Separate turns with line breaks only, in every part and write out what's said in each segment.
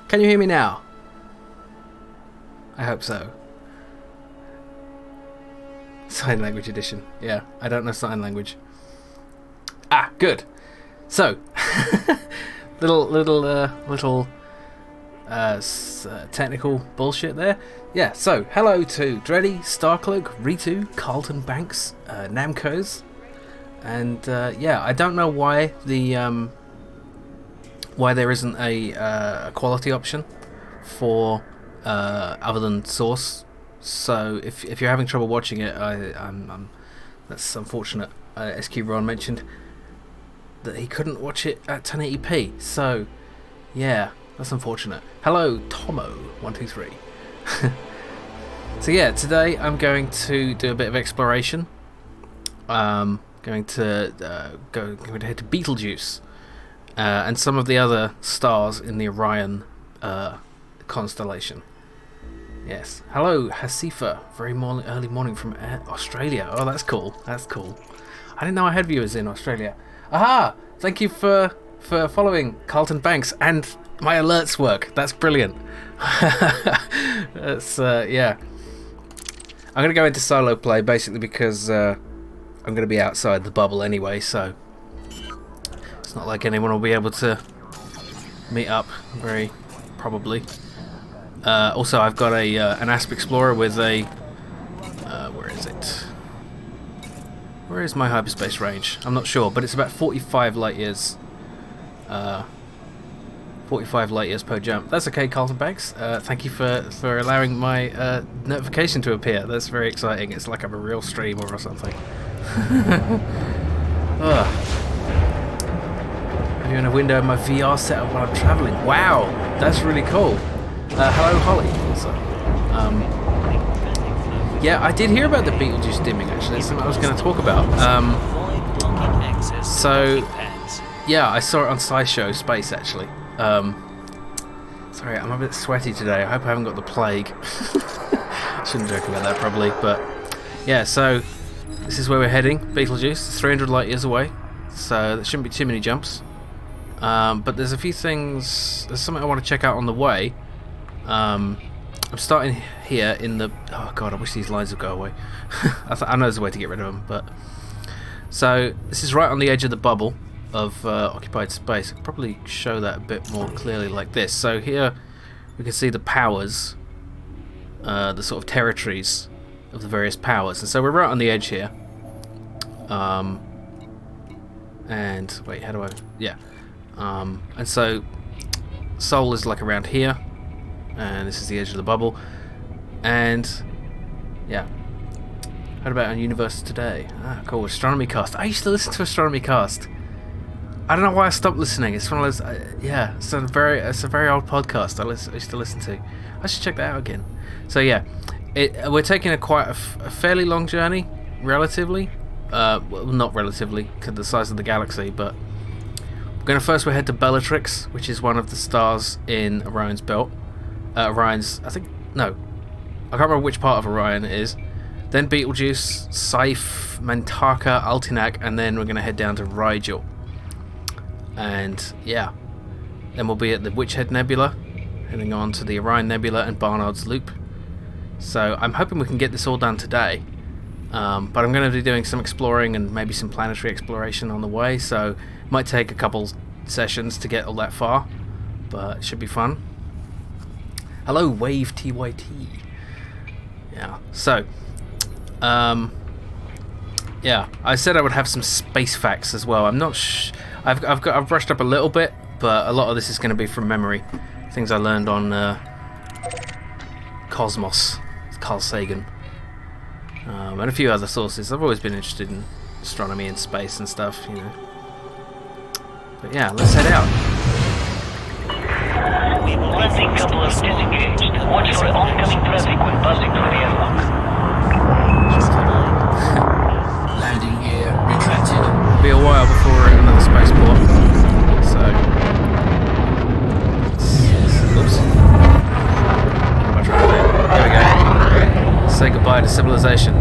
Can you hear me now? I hope so. Sign language edition. Yeah, I don't know sign language. Ah, good. So, little technical bullshit there. Yeah. So, hello to Dreddy, Starcloak, Ritu, Carlton Banks, Namco's, and yeah, I don't know why why there isn't a quality option for other than source. So if you're having trouble watching it, I'm that's unfortunate. SQ Ron mentioned that he couldn't watch it at 1080p. So yeah, that's unfortunate. Hello, Tomo123. So yeah, today I'm going to do a bit of exploration. Going to head to Betelgeuse and some of the other stars in the Orion constellation. Yes. Hello, Hasifa. Very early morning from Australia. Oh, that's cool. That's cool. I didn't know I had viewers in Australia. Aha! Thank you for following Carlton Banks and my alerts work. That's brilliant. That's yeah. I'm gonna go into solo play basically because I'm gonna be outside the bubble anyway, so it's not like anyone will be able to meet up very probably. Also, I've got an Asp Explorer with a where is it? Where is my hyperspace range? I'm not sure, but it's about 45 light years. 45 light years per jump. That's okay, Carlton Banks. Thank you for allowing my notification to appear. That's very exciting. It's like I'm a real streamer or something. Viewing a window in my VR setup while I'm traveling. Wow, that's really cool. Hello, Holly. Also, yeah, I did hear about the Betelgeuse dimming. Actually, it's something I was going to talk about. So, yeah, I saw it on SciShow Space. Actually, sorry, I'm a bit sweaty today. I hope I haven't got the plague. Shouldn't joke about that probably, but yeah. So, this is where we're heading. Betelgeuse, it's 300 light years away, so there shouldn't be too many jumps. But there's a few things. There's something I want to check out on the way. I'm starting here in the... Oh god, I wish these lines would go away. I know there's a way to get rid of them, but... So, this is right on the edge of the bubble of occupied space. I'll probably show that a bit more clearly like this. So here, we can see the powers, the sort of territories of the various powers. And so we're right on the edge here. And... Wait, how do I... Yeah. And so, Sol is like around here. And this is the edge of the bubble, and yeah. How about on Universe Today? Ah, cool. Astronomy Cast. I used to listen to Astronomy Cast. I don't know why I stopped listening. It's one of those. Yeah, it's a very old podcast. I used to listen to. I should check that out again. So yeah, we're taking a fairly long journey, relatively. Well, not relatively, to the size of the galaxy, but we're going to first head to Bellatrix, which is one of the stars in Orion's belt. Orion's, I think, no, I can't remember which part of Orion it is. Then Betelgeuse, Saiph, Mantaka, Altinac, and then we're going to head down to Rigel. And yeah, then we'll be at the Witchhead Nebula, heading on to the Orion Nebula and Barnard's Loop. So I'm hoping we can get this all done today. But I'm going to be doing some exploring and maybe some planetary exploration on the way, so it might take a couple sessions to get all that far, but it should be fun. Hello, Wave TYT. Yeah. So, yeah, I said I would have some space facts as well. I'm not. I've brushed up a little bit, but a lot of this is going to be from memory. Things I learned on Cosmos, Carl Sagan, and a few other sources. I've always been interested in astronomy and space and stuff, you know. But yeah, let's head out.
Landing couplers disengaged. Watch for oncoming traffic when passing through the airlock.
Landing gear retracted.
It'll be a while before we're at another spaceport. So... Oops. What am I trying to do? There we go. Say goodbye to civilization.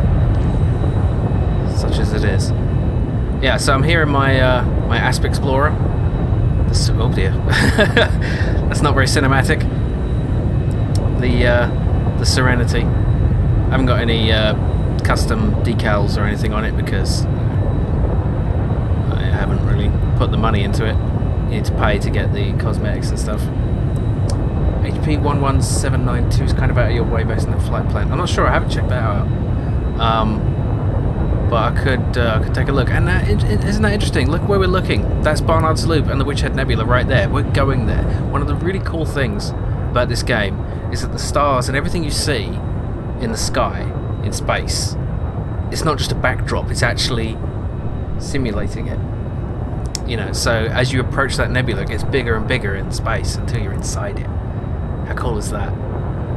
Such as it is. Yeah, so I'm here in my my Asp Explorer. Oh dear. That's not very cinematic. The Serenity. I haven't got any custom decals or anything on it because I haven't really put the money into it. You need to pay to get the cosmetics and stuff. HP 11792 is kind of out of your way based on the flight plan. I'm not sure. I haven't checked that out. But I could take a look. And isn't that interesting? Look where we're looking. That's Barnard's Loop and the Witchhead Nebula right there. We're going there. One of the really cool things about this game is that the stars and everything you see in the sky, in space, it's not just a backdrop. It's actually simulating it. You know, so as you approach that nebula, it gets bigger and bigger in space until you're inside it. How cool is that?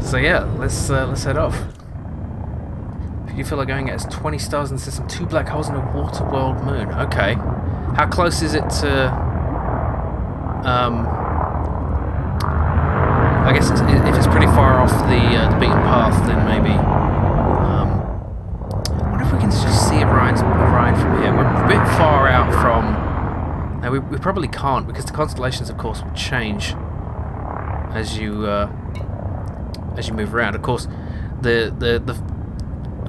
So yeah, let's head off. You feel like going, it has 20 stars in the system, 2 black holes and a water world moon. Okay. How close is it to... I guess if it's pretty far off the beaten path, then maybe... I wonder if we can just see Orion from here. We're a bit far out from... No, we probably can't, because the constellations, of course, will change as you move around. Of course, the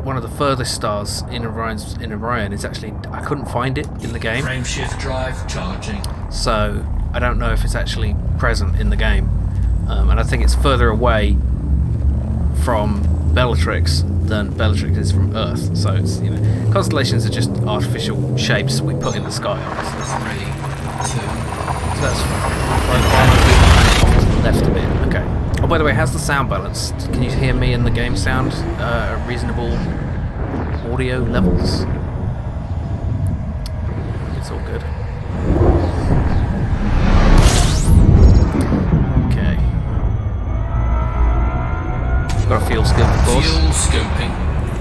one of the furthest stars in Orion is actually, I couldn't find it in the game.
Frameshift drive charging.
So I don't know if it's actually present in the game, and I think it's further away from Bellatrix than Bellatrix is from Earth. So it's, you know, constellations are just artificial shapes we put in the sky. Obviously.
3, 2.
So that's off to the left a bit. Okay. Oh, by the way, how's the sound balance? Can you hear me and the game sound at reasonable audio levels? It's all good. Okay. Got a fuel scoop, of course.
Fuel scooping.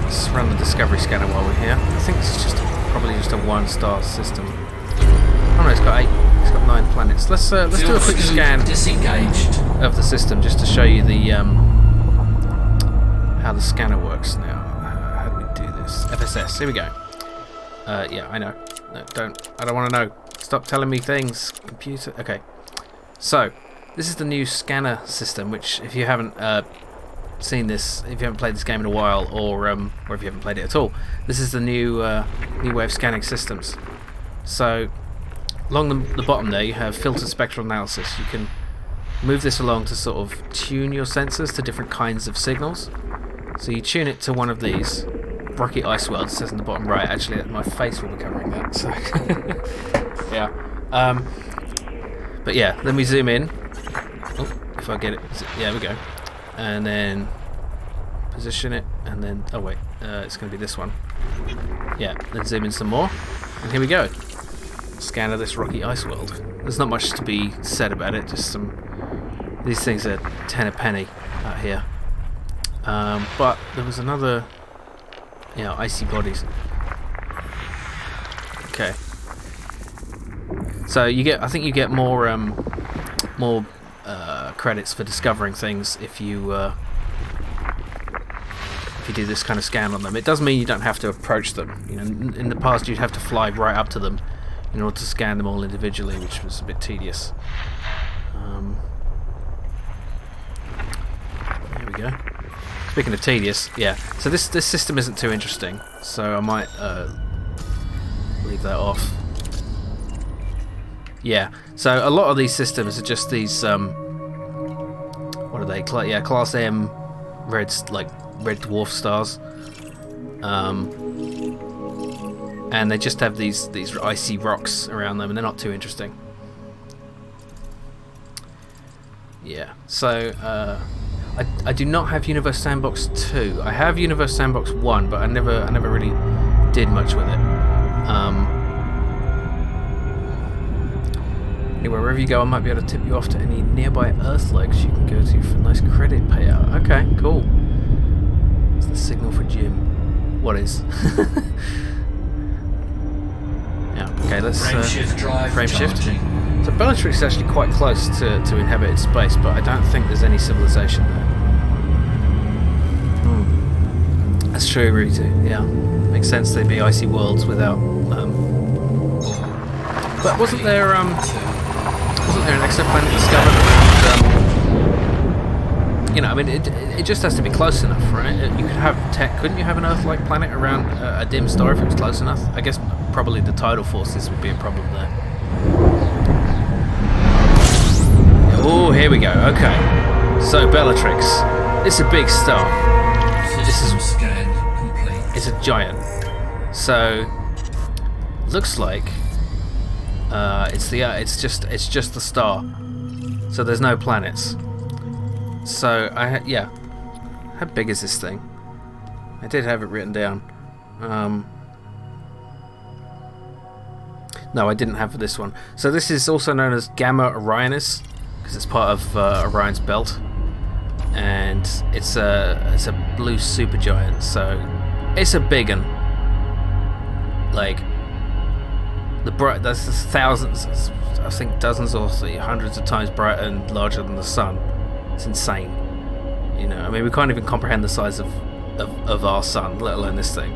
Let's run the Discovery scanner while we're here. I think this is probably just a 1-star system. Oh no, it's got 8. It's got 9 planets. Let's do a quick scan
Disengaged.
of the system just to show you the how the scanner works now. How do we do this? FSS. Here we go. Yeah, I know. No, I don't want to know. Stop telling me things. Computer. Okay. So this is the new scanner system. Which, if you haven't seen this, if you haven't played this game in a while, or if you haven't played it at all, this is the new way of scanning systems. So along the bottom there, you have filtered spectral analysis. You can move this along to sort of tune your sensors to different kinds of signals. So you tune it to one of these. Rocky Ice World, it says in the bottom right. Actually, my face will be covering that. So yeah. But yeah, then we zoom in. Oh, if I get it. Yeah, we go. And then position it, and then... Oh wait, it's going to be this one. Yeah, then zoom in some more. And here we go. Scan of this rocky ice world. There's not much to be said about it, just some... These things are 10 a penny out here. But there was another... Yeah, icy bodies. Okay. So you get... I think you get more credits for discovering things if you do this kind of scan on them. It does mean you don't have to approach them. You know, in the past you'd have to fly right up to them in order to scan them all individually, which was a bit tedious. There we go. Speaking of tedious, yeah. So this system isn't too interesting, so I might leave that off. Yeah. So a lot of these systems are just these. What are they? Class M, red dwarf stars. And they just have these icy rocks around them, and they're not too interesting. Yeah, so I do not have Universe Sandbox 2. I have Universe Sandbox 1, but I never really did much with it. Anyway, wherever you go, I might be able to tip you off to any nearby Earth legs you can go to for a nice credit payout. Okay, cool. It's the signal for Jim. What is? Yeah, okay, let's frame shift. So Bellatrix is actually quite close to inhabited space, but I don't think there's any civilization there. That's true, Rutu. Yeah, makes sense they'd be icy worlds without. But wasn't there Wasn't there an exoplanet discovered around? You know, I mean, it just has to be close enough, right? You could have couldn't you have an Earth-like planet around a dim star if it was close enough? I guess probably the tidal forces would be a problem there. Oh, here we go. Okay, so Bellatrix. It's a big star.
System scan complete.
It's a giant. So looks like it's just the star. So there's no planets. So yeah. How big is this thing? I did have it written down. No, I didn't have this one. So this is also known as Gamma Orionis because it's part of Orion's belt, and it's a blue supergiant. So it's a big one. Like that's thousands, I think dozens or hundreds of times brighter and larger than the sun. It's insane. You know, I mean, we can't even comprehend the size of our sun, let alone this thing.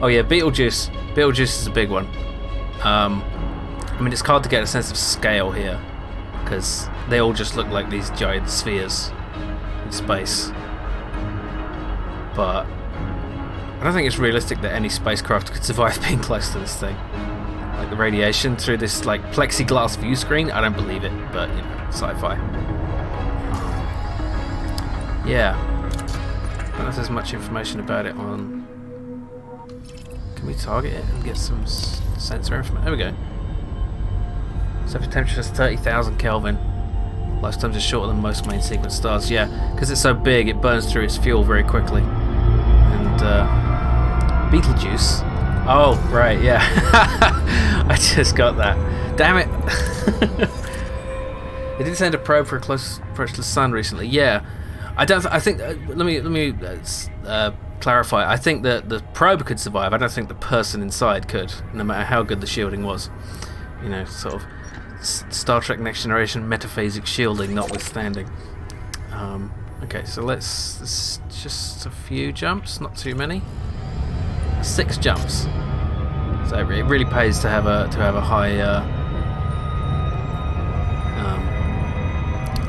Oh yeah, Betelgeuse. Betelgeuse is a big one. I mean, it's hard to get a sense of scale here because they all just look like these giant spheres in space. But I don't think it's realistic that any spacecraft could survive being close to this thing. Like the radiation through this like plexiglass view screen, I don't believe it, but you know, sci-fi. Yeah. I don't know if there's much information about it on... Can we target it and get some sensor information? There we go. Surface temperature is 30,000 Kelvin. Lifetimes are shorter than most main sequence stars. Yeah, because it's so big, it burns through its fuel very quickly. And Betelgeuse. Oh, right, yeah. I just got that. Damn it. They did send a probe for a close approach to the sun recently. Yeah. I think. Let me clarify. I think that the probe could survive. I don't think the person inside could, no matter how good the shielding was. You know, sort of Star Trek Next Generation metaphasic shielding notwithstanding. Okay, so let's just a few jumps, not too many. 6 jumps. So it really pays to have a high. Oh,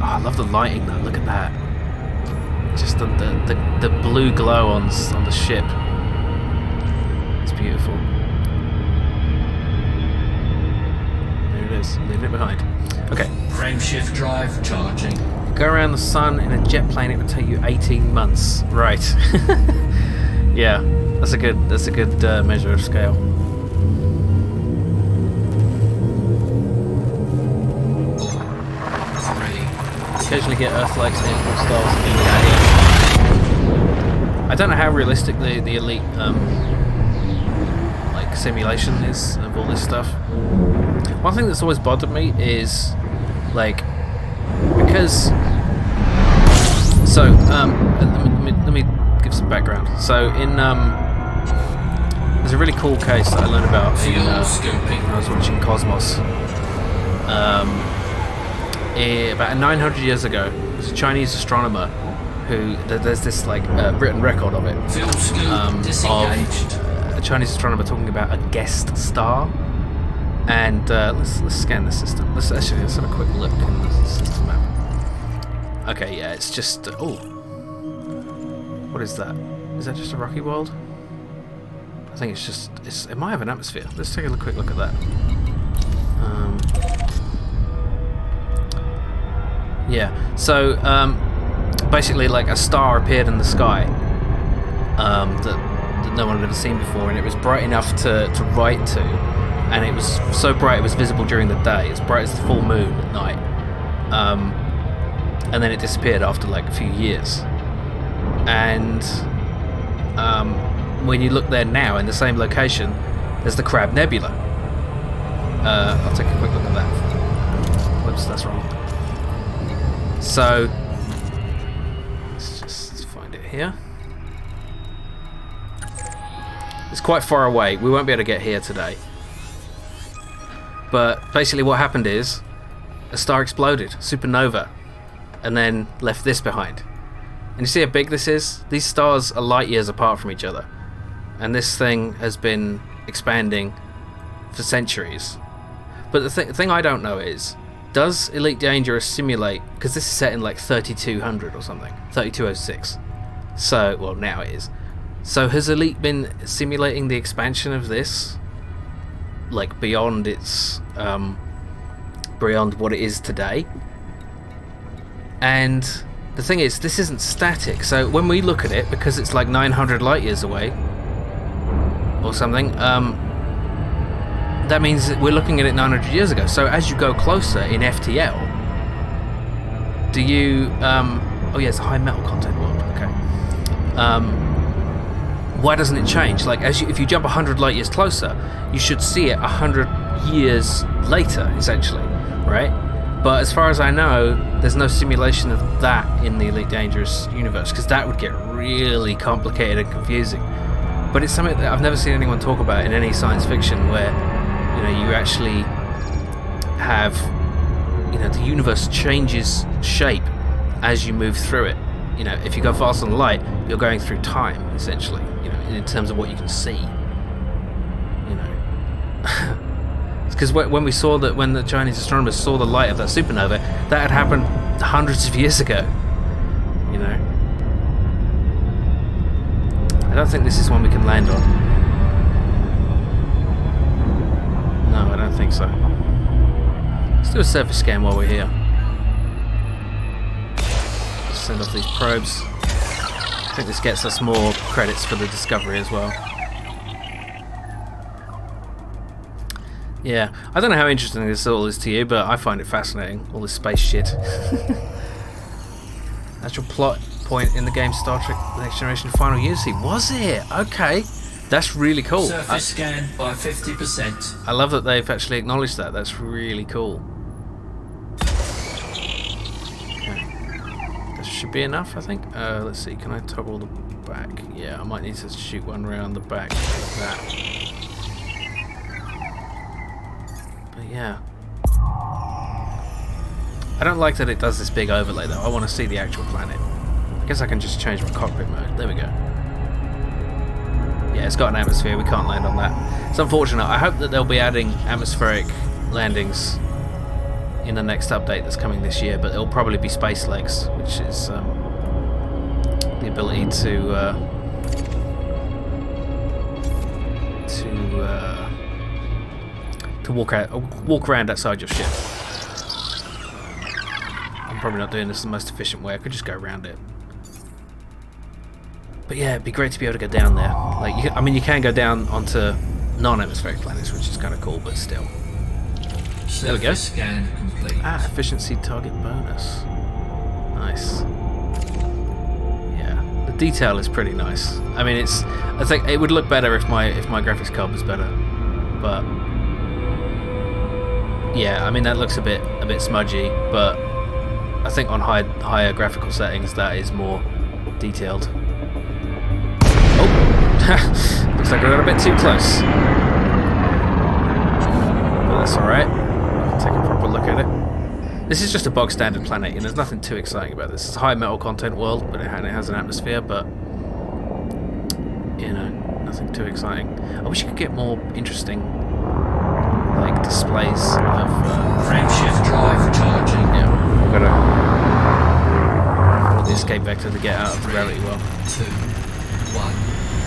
I love the lighting though. Look at that. Just the blue glow on the ship. It's beautiful. There it is, leaving it behind. Okay.
Frameshift drive charging.
Go around the sun in a jet plane. It would take you 18 months. Right. Yeah, that's a good measure of scale. Occasionally get Earth-like near stars in the area. I don't know how realistic the elite like simulation is of all this stuff. One thing that's always bothered me is like because let me give some background. So in there's a really cool case that I learned about when I was watching Cosmos. About 900 years ago, there was a Chinese astronomer who there's this like written record of it of a Chinese astronomer talking about a guest star. And let's scan the system. Let's have a quick look in the system map. Okay, yeah, it's just what is that? Is that just a rocky world? I think it might have an atmosphere. Let's take a quick look at that. Yeah, so basically like a star appeared in the sky that no one had ever seen before, and it was bright enough to write to, and it was so bright it was visible during the day, as bright as the full moon at night, and then it disappeared after like a few years. And when you look there now in the same location, there's the Crab Nebula. I'll take a quick look at that. Whoops, that's wrong. So, let's just find it here. It's quite far away. We won't be able to get here today. But basically what happened is a star exploded, supernova, and then left this behind. And you see how big this is? These stars are light years apart from each other. And this thing has been expanding for centuries. But the thing I don't know is, does Elite Dangerous simulate, because this is set in like 3200 or something, 3206. So, well, now it is. So has Elite been simulating the expansion of this, like beyond its, beyond what it is today? And the thing is, this isn't static. So when we look at it, because it's like 900 light years away or something, that means that we're looking at it 900 years ago. So as you go closer in FTL, do you... oh yeah, it's a high metal content world. Okay. Why doesn't it change? Like, if you jump 100 light years closer, you should see it 100 years later, essentially, right? But as far as I know, there's no simulation of that in the Elite Dangerous universe, because that would get really complicated and confusing. But it's something that I've never seen anyone talk about in any science fiction, where you actually have, the universe changes shape as you move through it. If you go faster than light, you're going through time, essentially, in terms of what you can see. Because when the Chinese astronomers saw the light of that supernova, that had happened hundreds of years ago. I don't think this is one we can land on. No, I don't think so. Let's do a surface scan while we're here. Just send off these probes. I think this gets us more credits for the discovery as well. Yeah, I don't know how interesting this all is to you, but I find it fascinating, all this space shit. Actual plot point in the game Star Trek The Next Generation Final Unity. Was it? Okay. That's really cool.
Surface scan by 50%.
I love that they've actually acknowledged that. That's really cool. Okay. This should be enough, I think. Let's see, can I toggle the back? Yeah, I might need to shoot one around the back like that. Yeah. I don't like that it does this big overlay though. I want to see the actual planet. I guess I can just change my cockpit mode. There we go. Yeah, it's got an atmosphere. We can't land on that. It's unfortunate. I hope that they'll be adding atmospheric landings in the next update that's coming this year, but it'll probably be space legs, which is the ability to walk around outside your ship. I'm probably not doing this the most efficient way. I could just go around it. But yeah, it'd be great to be able to go down there. Like, you can go down onto non-atmospheric planets, which is kind of cool, but still. There we go.
Scan complete.
Efficiency target bonus. Nice. Yeah, the detail is pretty nice. I mean, I think it would look better if my graphics card was better, but yeah, I mean that looks a bit smudgy, but I think on higher graphical settings that is more detailed. Oh, looks like I got a bit too close. But that's alright. Take a proper look at it. This is just a bog standard planet, and there's nothing too exciting about this. It's a high metal content world, but it has an atmosphere, but nothing too exciting. I wish you could get more interesting displays of
frameshift drive charging.
Yeah, we've got the escape vector to get out of the gravity well.
2, 1,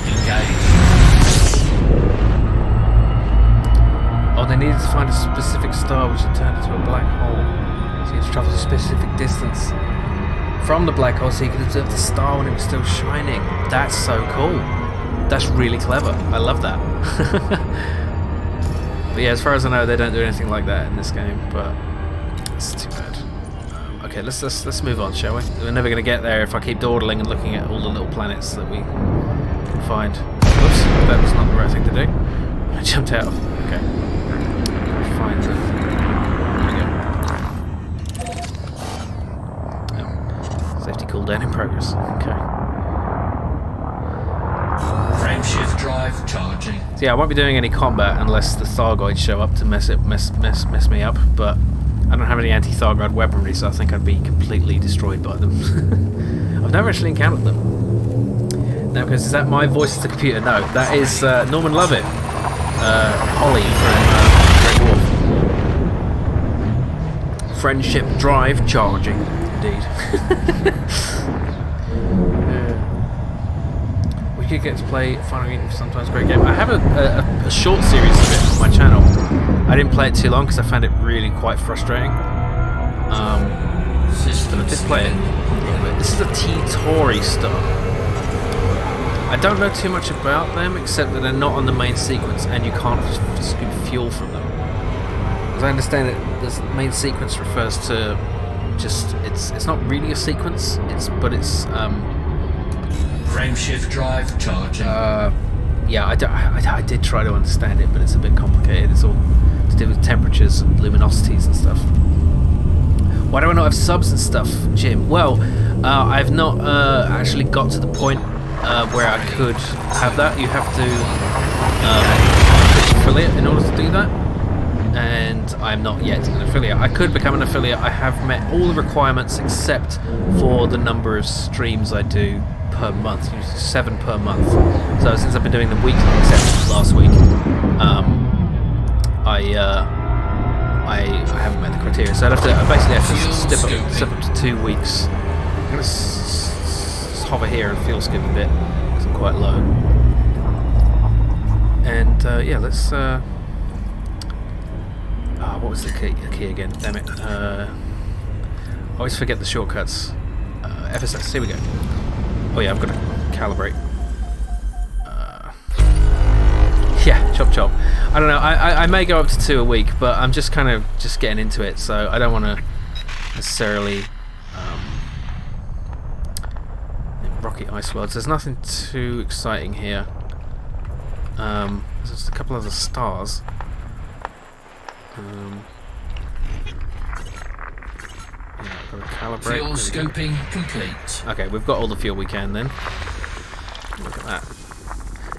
engage.
Oh, they needed to find a specific star which had turned into a black hole. So you had to travel a specific distance from the black hole so you could observe the star when it was still shining. That's so cool. That's really clever. I love that. But yeah, as far as I know, they don't do anything like that in this game, but it's too bad. Okay, let's move on, shall we? We're never going to get there if I keep dawdling and looking at all the little planets that we can find. Whoops, that was not the right thing to do. I jumped out of. Okay. Find them. There we go. Oh. Safety cooldown in progress. Okay.
Frameshift drive charging.
So yeah, I won't be doing any combat unless the Thargoids show up to mess me up, but I don't have any anti-Thargoid weaponry, so I think I'd be completely destroyed by them. I've never actually encountered them. Now, because is that my voice to the computer? No, that is Norman Lovett, Holly from Red Dwarf. Friendship Drive charging, indeed. We could get to play Final Unit for sometimes great game. I have a short series of it on my channel. I didn't play it too long because I found it really quite frustrating.
System
I did play it a little bit. This is a T-Tori star. I don't know too much about them except that they're not on the main sequence and you can't scoop fuel from them. As I understand it, the main sequence refers to just it's not really a sequence. It's
Frameshift drive charging.
yeah, I did try to understand it, but it's a bit complicated. It's all to do with temperatures and luminosities and stuff. Why do I not have subs and stuff, Jim? Well, I've not actually got to the point where I could have that. You have to affiliate in order to do that, and I'm not yet an affiliate. I could become an affiliate. I have met all the requirements except for the number of streams I do per month, usually 7 per month. So since I've been doing them weekly, except last week, I haven't met the criteria. So I basically have to step up to 2 weeks. I'm gonna hover here and fuel skip a bit because I'm quite low. And yeah, let's. What was the key again? Damn it! I always forget the shortcuts. FSS. Here we go. Oh yeah, I've got to calibrate. Yeah, chop chop. I don't know. I may go up to 2 a week, but I'm just kind of getting into it, so I don't want to necessarily. Rocky Ice Worlds. There's nothing too exciting here. There's just a couple of the stars. Yeah, I've got to calibrate.
Fuel scoping complete.
Okay, we've got all the fuel we can then. Look at that.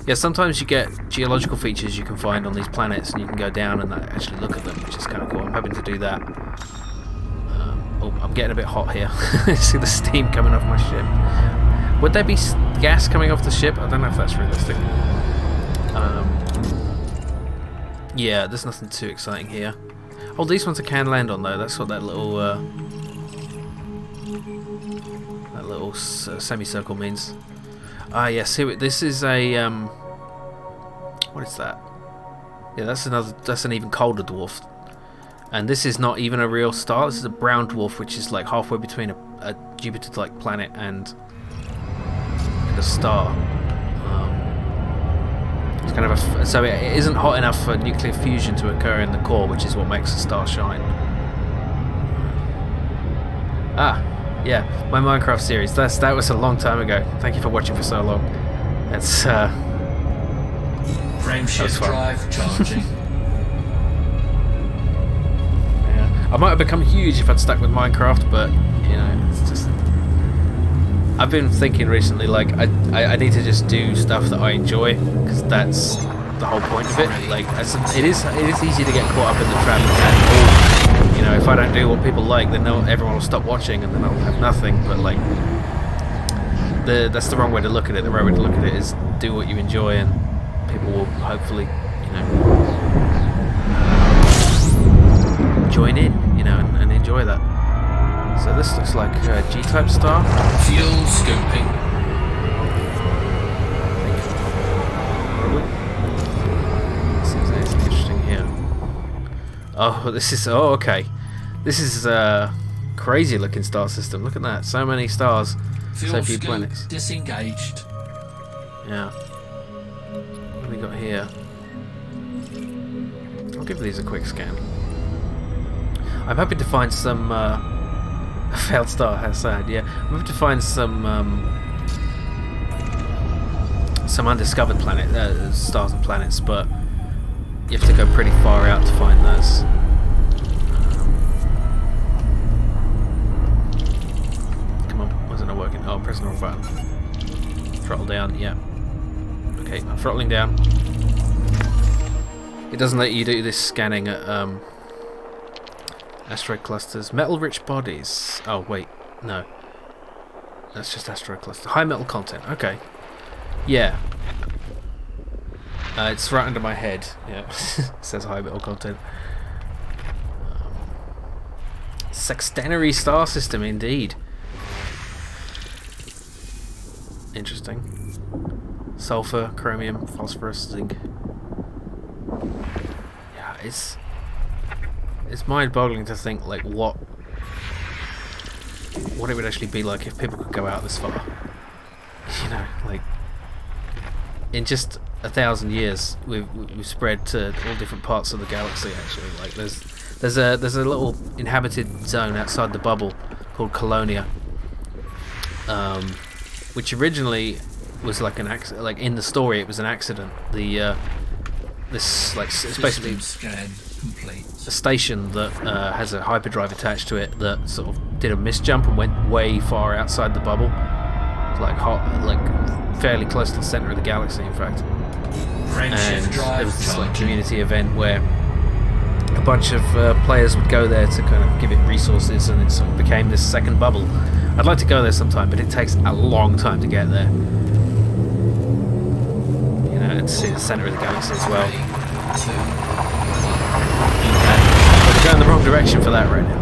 Yeah, sometimes you get geological features you can find on these planets, and you can go down and actually look at them, which is kind of cool. I'm hoping to do that. Oh, I'm getting a bit hot here. See the steam coming off my ship. Would there be gas coming off the ship? I don't know if that's realistic. Yeah, there's nothing too exciting here. Oh, these ones I can land on though. That's what that little semicircle means. Ah, yes. Here, this is a what is that? Yeah, that's an even colder dwarf. And this is not even a real star. This is a brown dwarf, which is like halfway between a Jupiter-like planet and a star. It's kind of so it isn't hot enough for nuclear fusion to occur in the core, which is what makes a star shine. Ah, yeah, my Minecraft series. That was a long time ago. Thank you for watching for so long. That's
Frameshift drive charging.
Yeah, I might have become huge if I'd stuck with Minecraft, but you know, it's just. I've been thinking recently, like I need to just do stuff that I enjoy, because that's the whole point of it. Like it is easy to get caught up in the trap and you know, if I don't do what people like, then everyone will stop watching, and then I'll have nothing. But like that's the wrong way to look at it. The right way to look at it is do what you enjoy, and people will hopefully, you know, join in, you know, and enjoy that. So this looks like a G-type star.
Fuel scoping.
Probably. Let's see if there's anything interesting here. Oh, this is... Oh, okay. This is a crazy looking star system. Look at that. So many stars.
Fuel
So few
scope
planets.
disengaged.
Yeah. What have we got here? I'll give these a quick scan. I'm hoping to find some... A failed star, how sad, yeah. I'm hoping to find some undiscovered stars and planets, but you have to go pretty far out to find those. Come on, why is it not working? Oh, I'm pressing the wrong button. Throttle down, yeah. Okay, I'm throttling down. It doesn't let you do this scanning at asteroid clusters. Metal-rich bodies. Oh, wait. No. That's just asteroid cluster. High metal content. Okay. Yeah. It's right under my head. Yeah. It says high metal content. Sextenary star system, indeed. Interesting. Sulfur, chromium, phosphorus, zinc. Yeah, it's mind-boggling to think like what it would actually be like if people could go out this far. You know, like in just 1,000 years, we've spread to all different parts of the galaxy. Actually, like there's a little inhabited zone outside the bubble called Colonia, which originally was like an accident. Like in the story, it was an accident. This like it's basically
Scan complete.
a station that has a hyperdrive attached to it that sort of did a misjump and went way far outside the bubble, like fairly close to the center of the galaxy, in fact. And there was this like community event where a bunch of players would go there to kind of give it resources, and it sort of became this second bubble. I'd like to go there sometime, but it takes a long time to get there. You know, and see the center of the galaxy as well.
3, 2, 1.
We're going the wrong direction for that right now.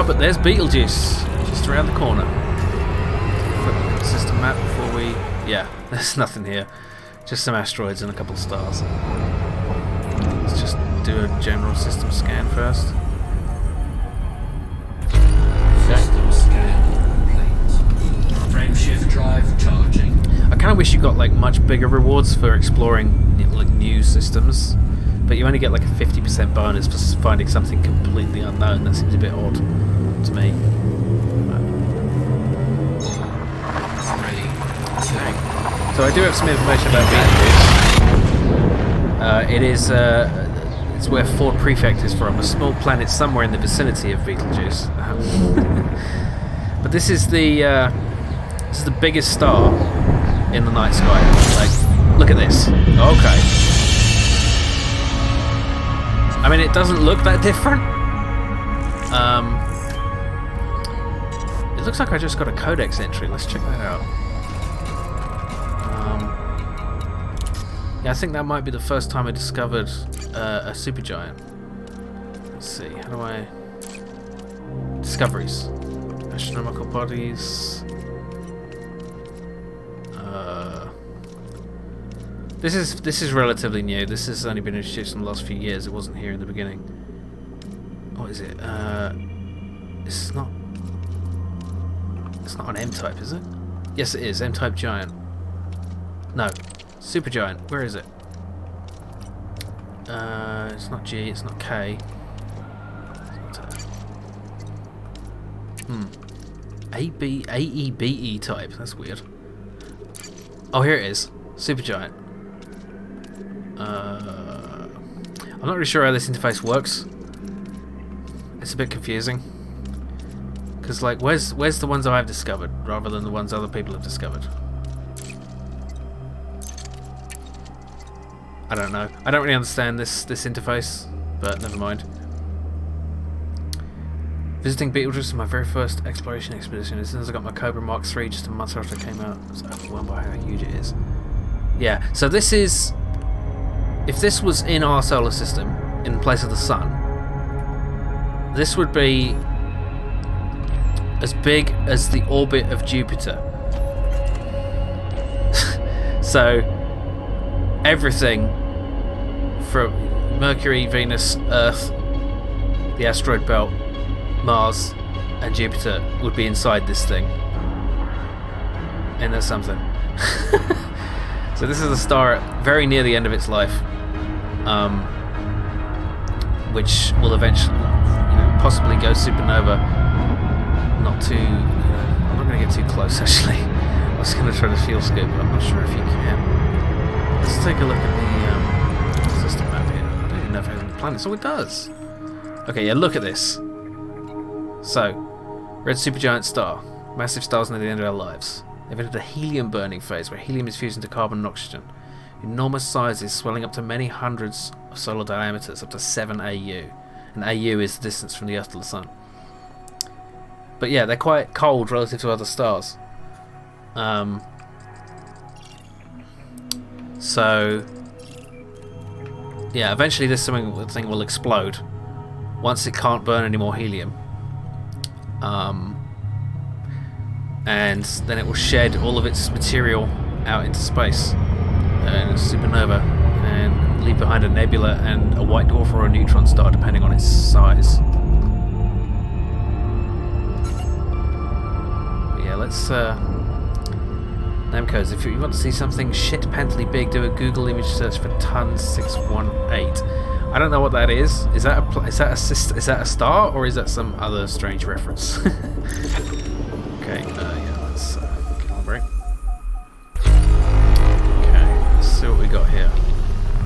But there's Betelgeuse just around the corner. Quick look at the system map before we... Yeah, there's nothing here. Just some asteroids and a couple of stars. Let's just do a general system scan first.
System scan complete. Frameshift drive charging.
I kind of wish you got like much bigger rewards for exploring like new systems, but you only get like a 50% bonus for finding something completely unknown. That seems a bit odd to me.
3, 2.
So I do have some information about Betelgeuse. It's where Ford Prefect is from, a small planet somewhere in the vicinity of Betelgeuse. But this is the biggest star in the night sky. Like, look at this. Okay. I mean, it doesn't look that different. It looks like I just got a codex entry. Let's check that out. Yeah, I think that might be the first time I discovered a supergiant. Let's see. How do I... Discoveries. Astronomical bodies. This is relatively new. This has only been introduced in the last few years. It wasn't here in the beginning. What is it? It's not an M-type, is it? Yes, it is. M-type giant. No, supergiant. Where is it? It's not G. It's not K. AEBE type. That's weird. Oh, here it is. Supergiant. I'm not really sure how this interface works. It's a bit confusing. Because, like, where's the ones I've discovered rather than the ones other people have discovered? I don't know. I don't really understand this interface, but never mind. Visiting Betelgeuse was my very first exploration expedition. As soon as I got my Cobra Mark III just a month after it came out, I was overwhelmed by how huge it is. Yeah, so this is... If this was in our solar system, in place of the Sun, this would be as big as the orbit of Jupiter. So, everything from Mercury, Venus, Earth, the asteroid belt, Mars, and Jupiter would be inside this thing. And there's something. So this is a star very near the end of its life, which will eventually, possibly go supernova. Not too, I'm not going to get too close actually. I was going to try to field scope, but I'm not sure if you can. Let's take a look at the system map here. I don't even know if it has any planets. Oh, it does. Okay, yeah, look at this. So, red supergiant star. Massive stars near the end of our lives. They've entered a helium burning phase where helium is fused into carbon and oxygen. Enormous sizes swelling up to many hundreds of solar diameters, up to 7 AU. and AU is the distance from the Earth to the Sun. But yeah, they're quite cold relative to other stars. So yeah, eventually this thing will explode once it can't burn any more helium. And then it will shed all of its material out into space in a supernova and leave behind a nebula and a white dwarf or a neutron star, depending on its size. But yeah, let's name codes. If you want to see something shit-pantly big, do a Google image search for Ton 618. I don't know what that is. Is that a star, or is that some other strange reference? Okay, yeah, let's give it a break. Okay, let's see what we got here.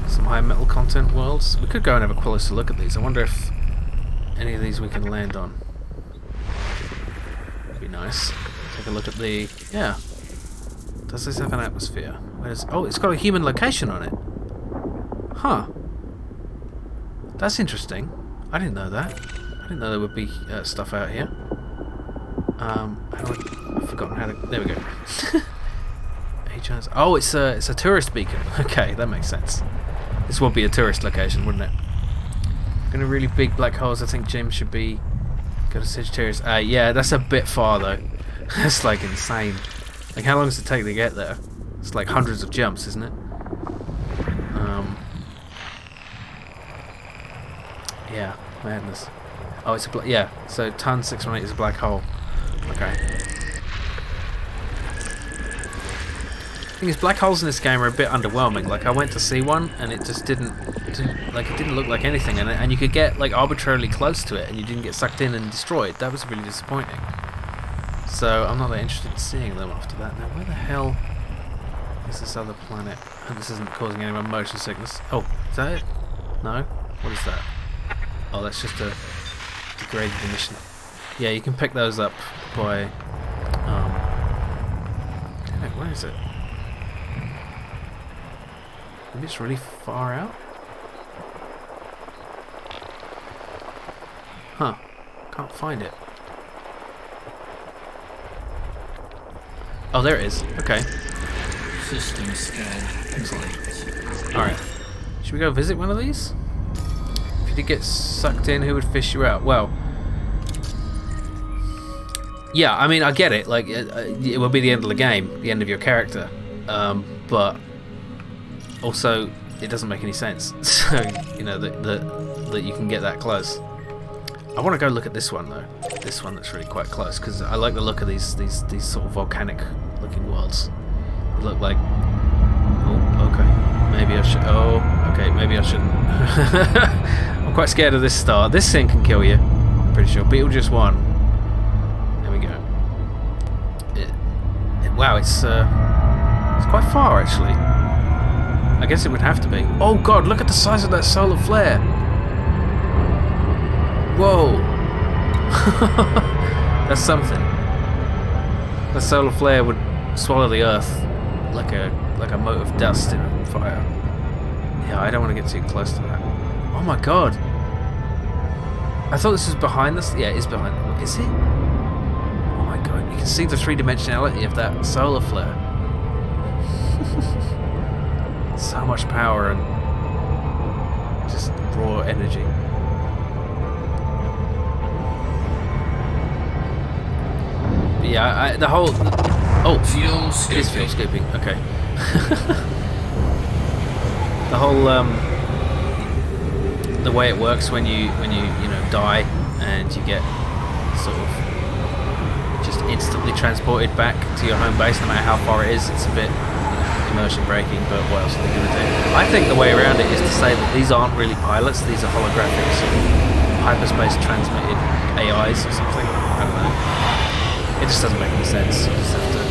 Some high metal content worlds. We could go and have a closer look at these. I wonder if any of these we can land on. That'd be nice. Take a look at the... yeah. Does this have an atmosphere? Where's... oh, it's got a human location on it. Huh. That's interesting. I didn't know that. I didn't know there would be stuff out here. I've forgotten how to... there we go. Oh, it's a tourist beacon. Okay, that makes sense. This would be a tourist location, wouldn't it? Gonna really big black holes. I think Jim should be... go to Sagittarius. Yeah, that's a bit far though. That's like insane. Like, how long does it take to get there? It's like hundreds of jumps, isn't it? Yeah, madness. Oh, it's a yeah. So Ton 618 is a black hole. Okay. The thing is, black holes in this game are a bit underwhelming. Like, I went to see one, and it just didn't like, it didn't look like anything, and you could get like arbitrarily close to it, and you didn't get sucked in and destroyed. That was really disappointing. So I'm not that interested in seeing them after that. Now, where the hell is this other planet? And this isn't causing anyone motion sickness. Oh, is that it? No? What is that? Oh, that's just a degraded emission. Yeah, you can pick those up by... damn it, where is it? Maybe it's really far out? Huh. Can't find it. Oh, there it is. Okay.
System scan complete.
Alright. Should we go visit one of these? If you did get sucked in, who would fish you out? Well... yeah, I mean, I get it. Like, it will be the end of the game, the end of your character. But also, it doesn't make any sense. So, you know, that you can get that close. I want to go look at this one though. This one that's really quite close, because I like the look of these sort of volcanic-looking worlds. They look like... oh, okay. Maybe I should... oh, okay. Maybe I shouldn't. I'm quite scared of this star. This thing can kill you. I'm pretty sure. Beetlejuice 1. Wow, it's quite far actually. I guess it would have to be. Oh god, look at the size of that solar flare. Whoa. That's something. That solar flare would swallow the Earth like a mote of dust in a fire. Yeah, I don't want to get too close to that. Oh my god. I thought this was behind this. Yeah, it is behind. Is it? You can see the three-dimensionality of that solar flare. So much power and just raw energy. But yeah, the whole... oh,
fuel scooping.
It is fuel scooping. Okay. The whole the way it works when you die and you get sort of instantly transported back to your home base, no matter how far it is. It's a bit immersion breaking, but what else are they going to do? I think the way around it is to say that these aren't really pilots, these are holographic sort of hyperspace transmitted AIs or something. I don't know. It just doesn't make any sense. You just have to...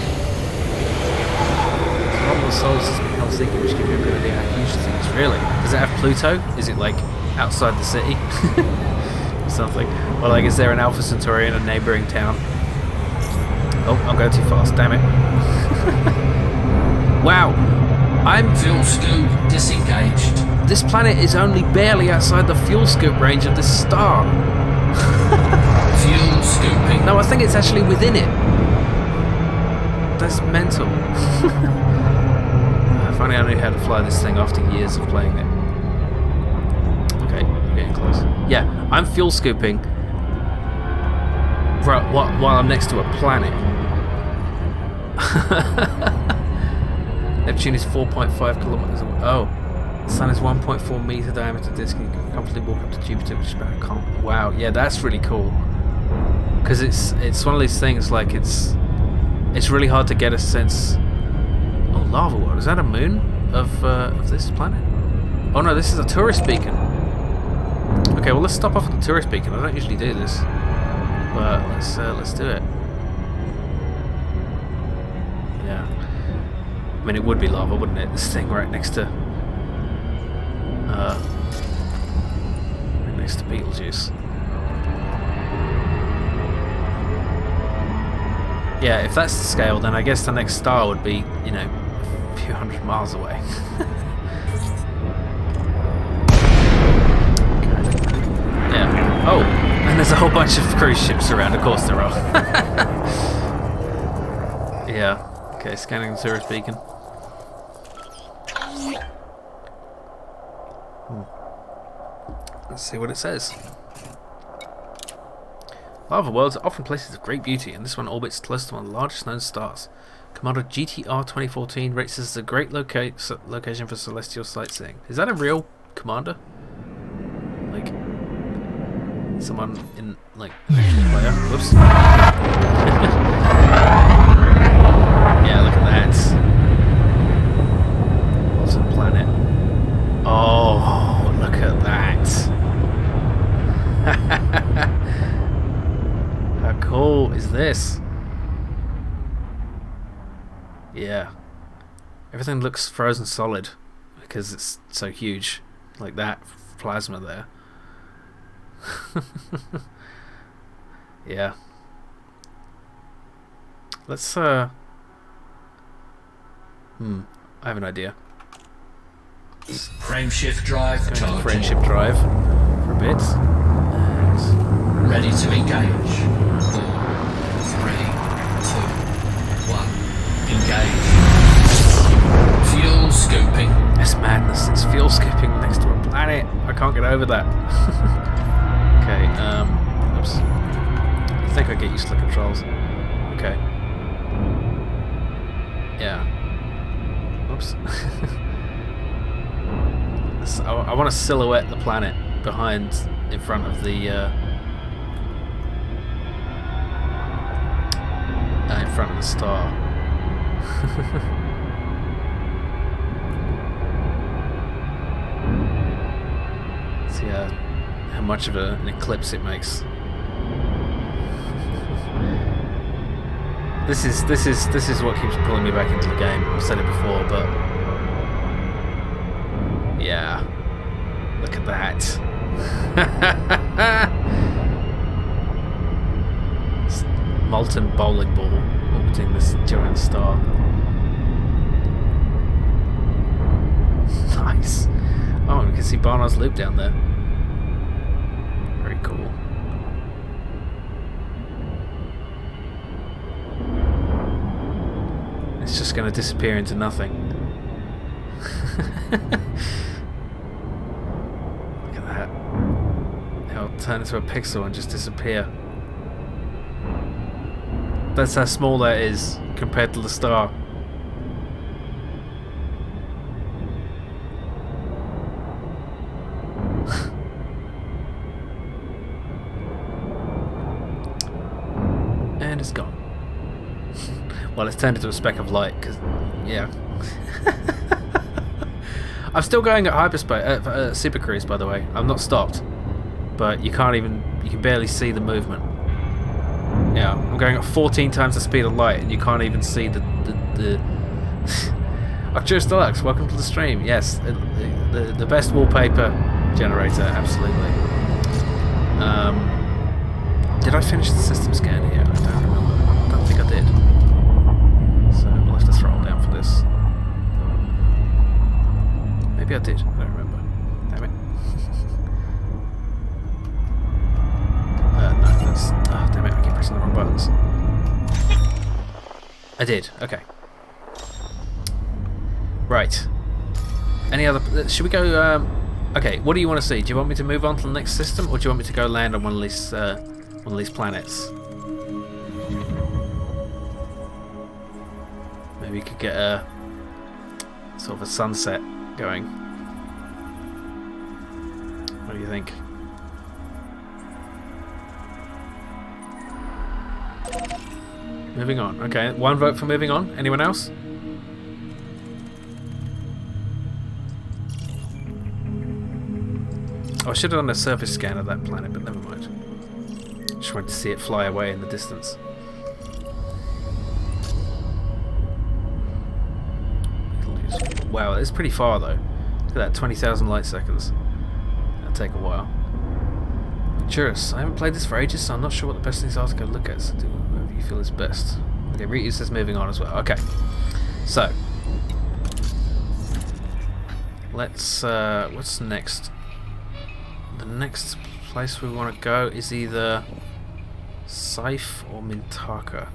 normal solar system Helsinki, which give you a good idea how huge this thing is. Really? Does it have Pluto? Is it like outside the city? Or something? Or like, is there an Alpha Centauri in a neighbouring town? Oh, I'm going too fast, damn it. Wow. I'm...
fuel scoop disengaged.
this planet is only barely outside the fuel scoop range of this star.
Fuel scooping.
No, I think it's actually within it. That's mental. If only I knew how to fly this thing after years of playing it. Okay, we're getting close. Yeah, I'm fuel scooping while I'm next to a planet. Neptune is 4.5 kilometers away. Oh, the Sun is 1.4 meter diameter disk. You can comfortably walk up to Jupiter, which is about a wow, yeah, that's really cool. Because it's one of these things like it's really hard to get a sense. Oh, lava world. Is that a moon of this planet? Oh no, this is a tourist beacon. Okay, well let's stop off at the tourist beacon. I don't usually do this, but let's do it. Yeah. I mean, it would be lava, wouldn't it? This thing right next to Betelgeuse. Yeah, if that's the scale, then I guess the next star would be, you know, a few hundred miles away. Okay. Yeah. Oh, and there's a whole bunch of cruise ships around. Of course there are. Yeah. Okay, scanning the tourist beacon. Let's see what it says. Lava worlds are often places of great beauty, and this one orbits close to one of the largest known stars. Commander GTR 2014 rates this as a great location for celestial sightseeing. Is that a real commander? Like, someone in, like, an actual player? Whoops. Yeah, look at that. Awesome planet. Oh, look at that. How cool is this? Yeah. Everything looks frozen solid because it's so huge. Like that plasma there. Yeah. Let's I have an idea.
Frameshift drive
Going to
charging.
friendship drive for a bit. And
Ready to engage. 4, 3, 2, 1. Engage. Fuel scooping.
it's madness. It's fuel skipping next to a planet. I can't get over that. Okay, oops. I think I get used to the controls. Okay. Yeah. Oops. I want to silhouette the planet in front of the star. See how much of an eclipse it makes. This is what keeps pulling me back into the game. I've said it before, but yeah, look at that. Molten bowling ball orbiting this giant star. Nice. Oh, we can see Barnard's Loop down there. Very cool. It's just going to disappear into nothing. Look at that. It'll turn into a pixel and just disappear. That's how small that is compared to the star. And it's gone. Well, it's turned into a speck of light, because, yeah. I'm still going at hyperspace, super cruise, by the way. I've not stopped, but you can barely see the movement. Yeah, I'm going at 14 times the speed of light, and you can't even see the Arcturus Deluxe, welcome to the stream. Yes, the best wallpaper generator, absolutely. Did I finish the system scan here? I don't remember. I don't think I did. So we'll have to throttle down for this. Maybe I did. I don't remember. No, that's... Oh, damn it, I keep pressing the wrong buttons. I did, okay. Right. Any other... Should we go... okay, what do you want to see? Do you want me to move on to the next system, or do you want me to go land on one of these planets? Maybe we could get a... sort of a sunset going. What do you think? Moving on. Okay, one vote for moving on. Anyone else? Oh, I should have done a surface scan of that planet, but never mind. Just wanted to see it fly away in the distance. Wow, it's pretty far though. Look at that, 20,000 light seconds. That'll take a while. Curious. I haven't played this for ages, so I'm not sure what the best things are to go look at. So do whatever you feel is best. Okay, Reed says moving on as well. Okay. So. Let's, what's next? The next place we want to go is either Saif or Mintaka.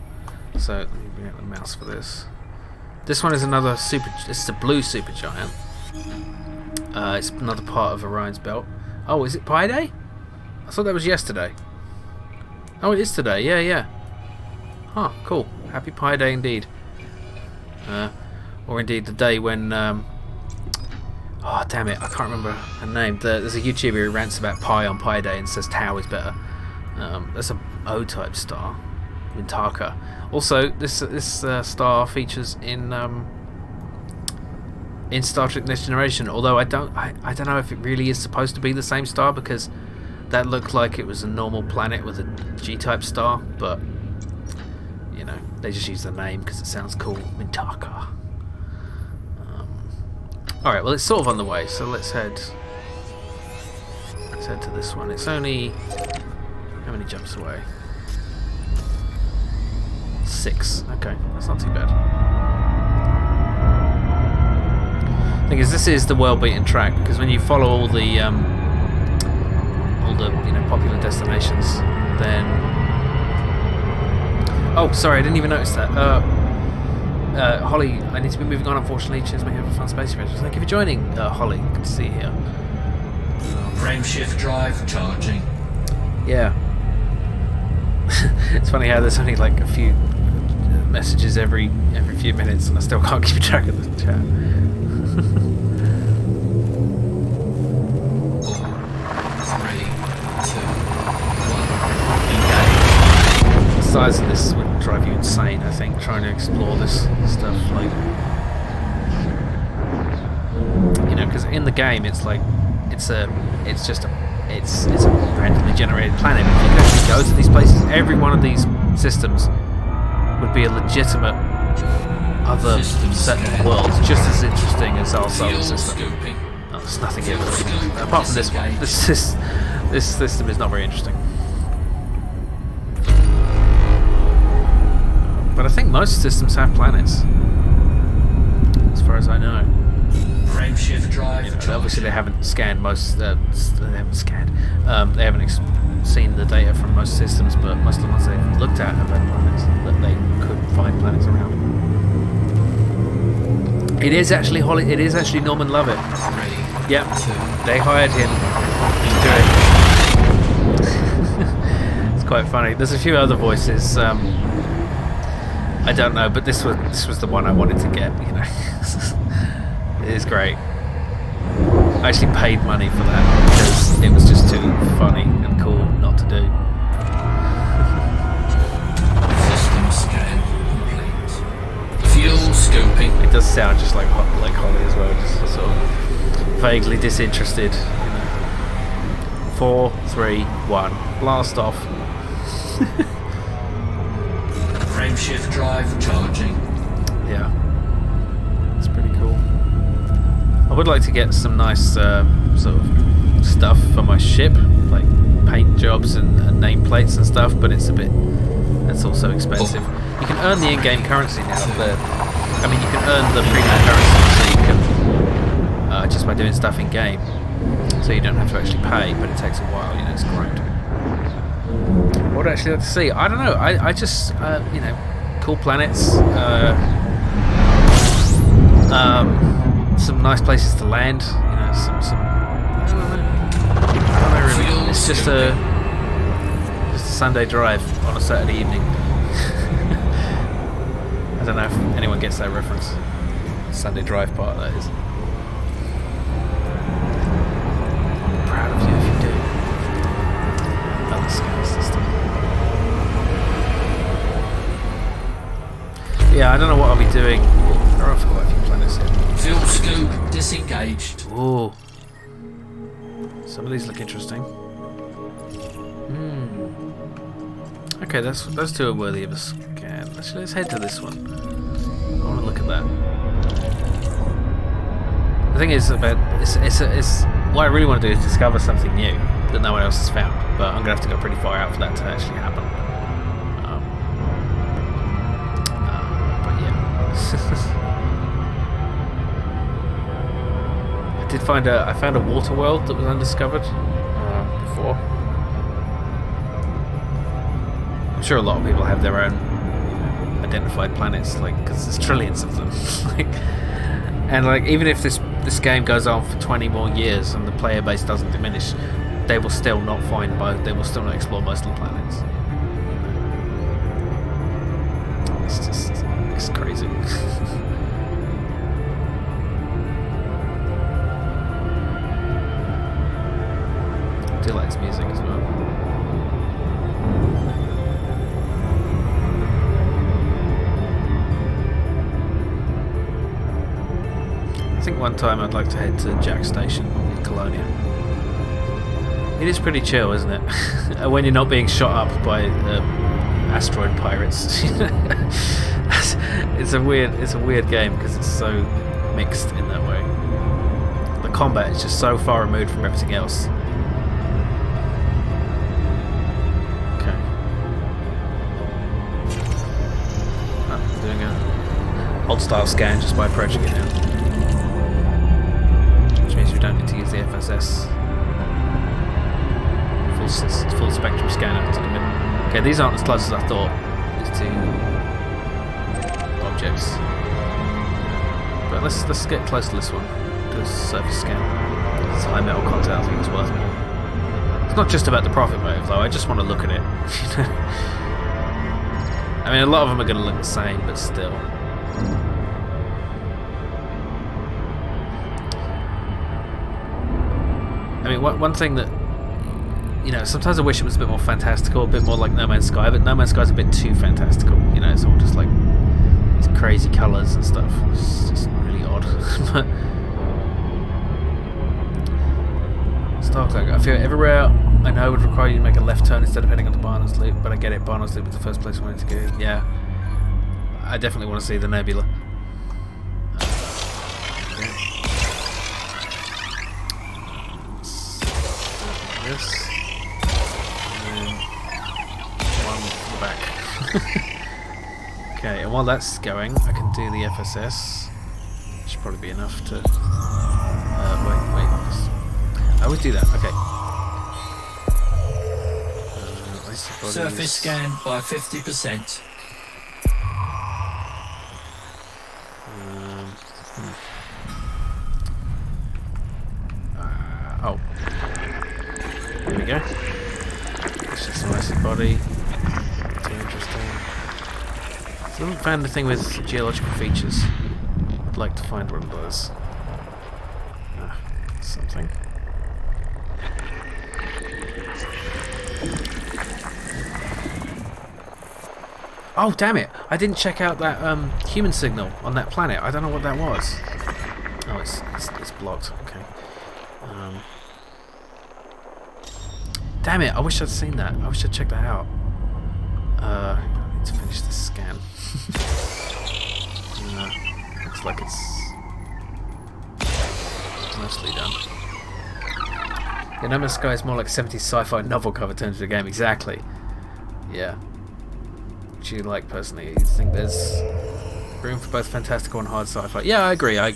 So, let me bring out the mouse for this. This one is another super... This is a blue supergiant. It's another part of Orion's belt. Oh, is it Pi Day? I thought that was yesterday. Oh, it is today. Yeah, yeah. Huh, cool. Happy Pi Day indeed. Or indeed the day when... oh, damn it. I can't remember her name. There's a YouTuber who rants about Pi on Pi Day and says Tau is better. That's a O-type star. Mintaka. Also, this star features in Star Trek Next Generation. Although I don't know if it really is supposed to be the same star, because that looked like it was a normal planet with a G-type star. But you know, they just use the name because it sounds cool. Mintaka. All right. Well, it's sort of on the way, so let's head to this one. It's only how many jumps away? 6. Okay, that's not too bad. Thing is, this is the well-beaten track, because when you follow all the you know, popular destinations, then... Oh, sorry, I didn't even notice that. Holly, I need to be moving on, unfortunately. Cheers, mate. Have a fun space adventure. Thank you for joining, Holly. Good to see you here.
Frameshift drive charging.
Yeah. It's funny how there's only like a few messages every few minutes, and I still can't keep track of the chat.
4, 3, 2, 1. Engage.
The size of this would drive you insane, I think, trying to explore this stuff. Like, you know, because in the game it's like it's a randomly generated planet. If you could actually go to these places, every one of these systems would be a legitimate other set of worlds, just as interesting as our solar system. Oh, there's nothing here really. Apart from this one. This system is not very interesting. But I think most systems have planets, as far as I know.
Frameshift drive.
You know, obviously they haven't scanned most. They haven't scanned. They haven't seen the data from most systems, but most of the ones they've looked at have had planets that they could find planets around. It is actually Holly. It is actually Norman Lovett. Yep, they hired him to do it. It's quite funny. There's a few other voices. I don't know, but this was the one I wanted to get. You know. It is great. I actually paid money for that because it was just too funny and cool not to do.
System scan complete. Fuel scoping.
It does sound just like Holly as well, just sort of vaguely disinterested. You know. 4, 3, 1, blast off.
Frameshift drive charging.
Yeah, it's pretty cool. I would like to get some nice sort of stuff for my ship, like paint jobs and nameplates and stuff, but it's that's also expensive. You can earn the in-game currency now, but I mean you can earn the premium currency, so you can just by doing stuff in game, so you don't have to actually pay, but it takes a while. You know, it's grind. What would I actually like to see? I don't know. I just you know, cool planets. Some nice places to land. You know, some. I don't know really. It's just a Sunday drive on a Saturday evening. I don't know if anyone gets that reference. Sunday drive part, that is. I'm proud of you if you do. Balance scale system. Yeah, I don't know what I'll be doing. There are quite a few planets here.
Fuel scoop disengaged.
Ooh. Some of these look interesting. Okay, those two are worthy of a scan. Actually, let's head to this one. I want to look at that. The thing is about it's what I really want to do is discover something new that no one else has found. But I'm gonna have to go pretty far out for that to actually happen. But yeah. I found a water world that was undiscovered before. I'm sure a lot of people have their own identified planets, like, because there's trillions of them. And like, even if this game goes on for 20 more years and the player base doesn't diminish, they will still not they will still not explore most of the planets. It's crazy. I do like his music as well. I think one time I'd like to head to Jack Station in Colonia. It is pretty chill, isn't it? When you're not being shot up by asteroid pirates. It's a weird game because it's so mixed in that way. The combat is just so far removed from everything else. Okay. I'm doing a old style scan just by approaching it now. Which means you don't need to use the FSS full spectrum scanner to do it. Okay, these aren't as close as I thought, these two objects. But let's get close to this one. Do a surface scan. It's high metal content, I think it's worth more. It's not just about the profit motive though, I just want to look at it. I mean, a lot of them are going to look the same, but still. I mean, one thing that, you know, sometimes I wish it was a bit more fantastical, a bit more like No Man's Sky, but No Man's Sky is a bit too fantastical. You know, it's all just like these crazy colours and stuff. It's just really odd. But Starcloak, I feel everywhere I know would require you to make a left turn instead of heading onto Barnard's Loop, but I get it, Barnard's Loop was the first place I wanted to go. Yeah, I definitely want to see the nebula. This. And then one for the back. Okay, and while that's going, I can do the FSS. Should probably be enough to. Wait. I always do that. Okay.
Surface scan by 50%.
Oh. There we go. It's just an icy body. Too interesting. Still haven't found anything with geological features. I'd like to find one of those. Something. Oh damn it! I didn't check out that human signal on that planet. I don't know what that was. Oh, it's blocked. Okay. Damn it! I wish I'd seen that. I wish I'd checked that out. I need to finish this scan. Looks like it's mostly done. Yeah, No Man's Sky is more like a 70s sci-fi novel cover turned into a game. Exactly. Yeah. Which you like personally? You think there's room for both fantastical and hard sci-fi? Yeah, I agree. I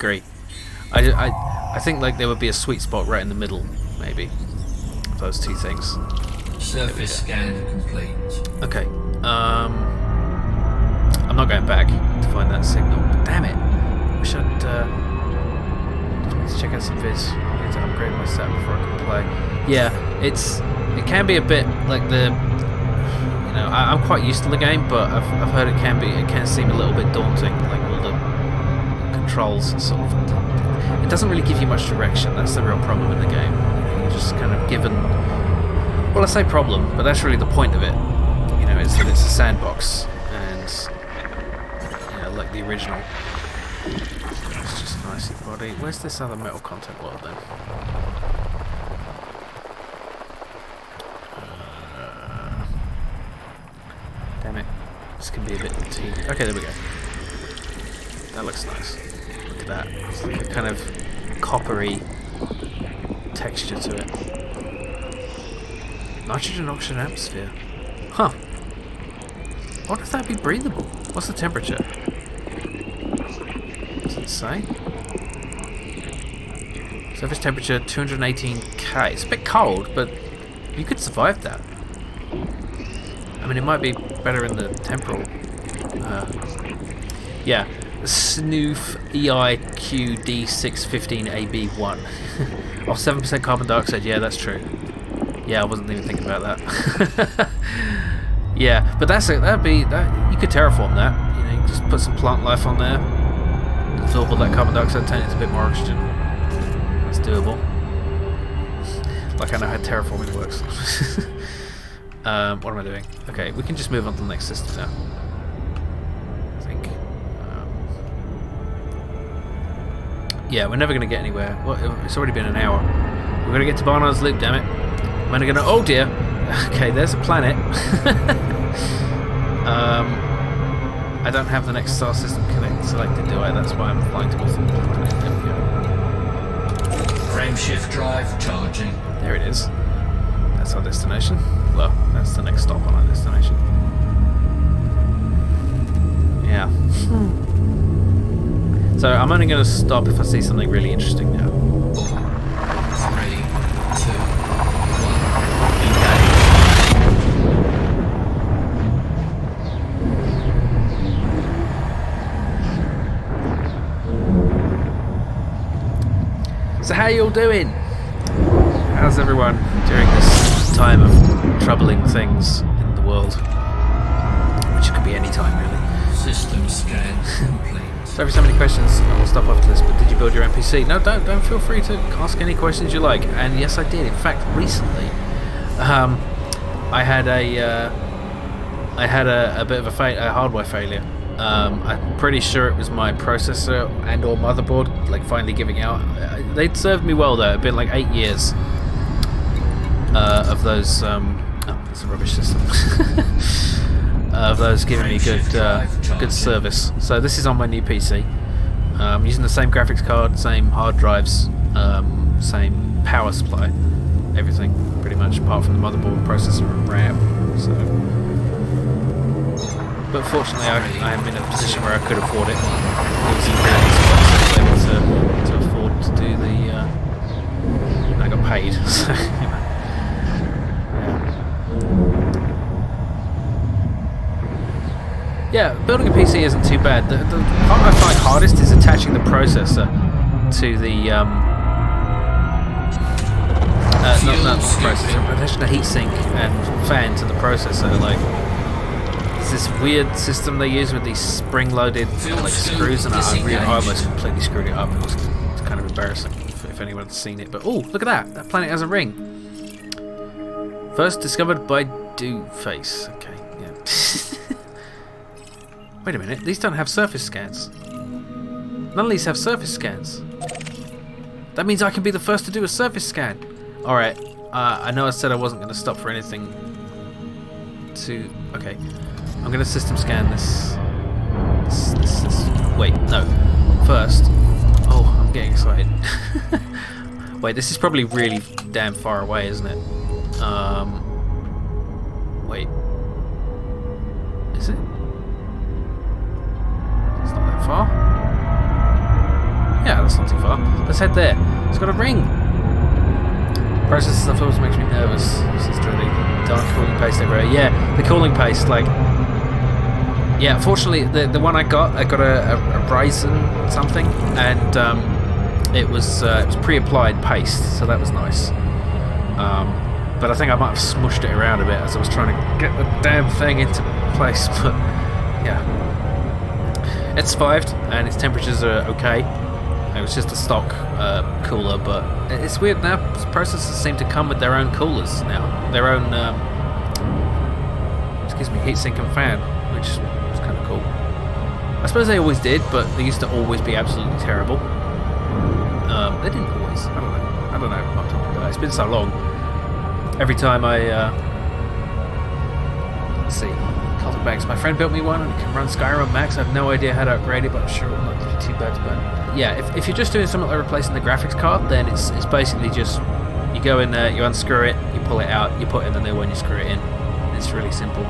I think like there would be a sweet spot right in the middle, maybe. Those two things.
Surface scan complete.
Okay. I'm not going back to find that signal. Damn it! Wish I'd. Let's check out some vids. I need to upgrade my set before I can play. Yeah, it can be a bit like the. You know, I'm quite used to the game, but I've heard it can seem a little bit daunting, like all the controls sort of. It doesn't really give you much direction. That's the real problem in the game. You're just kind of given. Well, I say problem, but that's really the point of it. You know, is that it's a sandbox, and you know, like the original. It's just nicely body. Where's this other metal content world then? Damn it! This can be a bit tedious. Okay, there we go. That looks nice. Look at that. It's like a kind of coppery texture to it. Nitrogen oxygen atmosphere. Huh. I wonder if that'd be breathable. What's the temperature? Does it say? Surface temperature 218K. It's a bit cold, but you could survive that. I mean, it might be better in the temporal. Yeah. Snoof EIQD615AB1. Oh, 7% carbon dioxide. Yeah, that's true. Yeah, I wasn't even thinking about that. Yeah, but that'd be you could terraform that. You know, you just put some plant life on there, absorb all that carbon dioxide, turn it into a bit more oxygen. That's doable. Like I know how terraforming works. What am I doing? Okay, we can just move on to the next system now. I think. Yeah, we're never going to get anywhere. Well, it's already been an hour. We're going to get to Barnard's Loop, damn it. I'm only going to... Oh dear! Okay, there's a planet. I don't have the next star system selected, do I? That's why I'm flying towards them. There we go.
Frame shift drive charging.
There it is. That's our destination. Well, that's the next stop on our destination. Yeah. So I'm only going to stop if I see something really interesting now.
3, 2, 1,
So how you all doing? How's everyone during this time of troubling things in the world? Which could be any time, really.
system scan complete.
Sorry for so many questions. I will stop after this, but did you build your NPC? No, don't feel free to ask any questions you like. And yes, I did. In fact, recently, I had a bit of a hardware failure. I'm pretty sure it was my processor and or motherboard like finally giving out. They'd served me well though. It'd been like 8 years of those. Oh, that's a rubbish system. Of those giving me good service. So this is on my new PC. I'm using the same graphics card, same hard drives, same power supply, everything pretty much apart from the motherboard, processor, and RAM. So. But fortunately, I am in a position where I could afford it. It was really easy to afford to do the. And I got paid. So, you know. Yeah, building a PC isn't too bad. The part I find hardest is attaching the processor to the. Not the processor, but attaching the heatsink and fan to the processor. Like. This weird system they use with these spring-loaded like screws, and I almost completely screwed it up. It's kind of embarrassing if anyone's seen it. But oh, look at that! That planet has a ring. First discovered by Face. Okay, yeah. Wait a minute, these don't have surface scans. None of these have surface scans. That means I can be the first to do a surface scan. All right. I know I said I wasn't going to stop for anything. Okay. I'm going to system scan this. Wait, no. First. Oh, I'm getting excited. Wait, this is probably really damn far away, isn't it? Wait. Is it? It's not that far. Yeah, that's not too far. Let's head there. It's got a ring. Process of films makes me nervous. This is really dark cooling paste everywhere. Yeah, the cooling paste, like... Yeah, fortunately, the one I got a Ryzen something, and it was pre-applied paste, so that was nice. But I think I might have smushed it around a bit as I was trying to get the damn thing into place, but yeah. It survived, and its temperatures are okay. It was just a stock cooler, but it's weird now. Processors seem to come with their own coolers now. Their own, heatsink and fan, which is kind of cool. I suppose they always did, but they used to always be absolutely terrible. They didn't always. I don't know what I'm talking about. It's been so long. Every time I, let's see, Cosmic Max. My friend built me one and it can run Skyrim Max. I have no idea how to upgrade it, but I'm sure it will not be too bad to burn. Yeah, if you're just doing something like replacing the graphics card, then it's basically just, you go in there, you unscrew it, you pull it out, you put in the new one, you screw it in. It's really simple.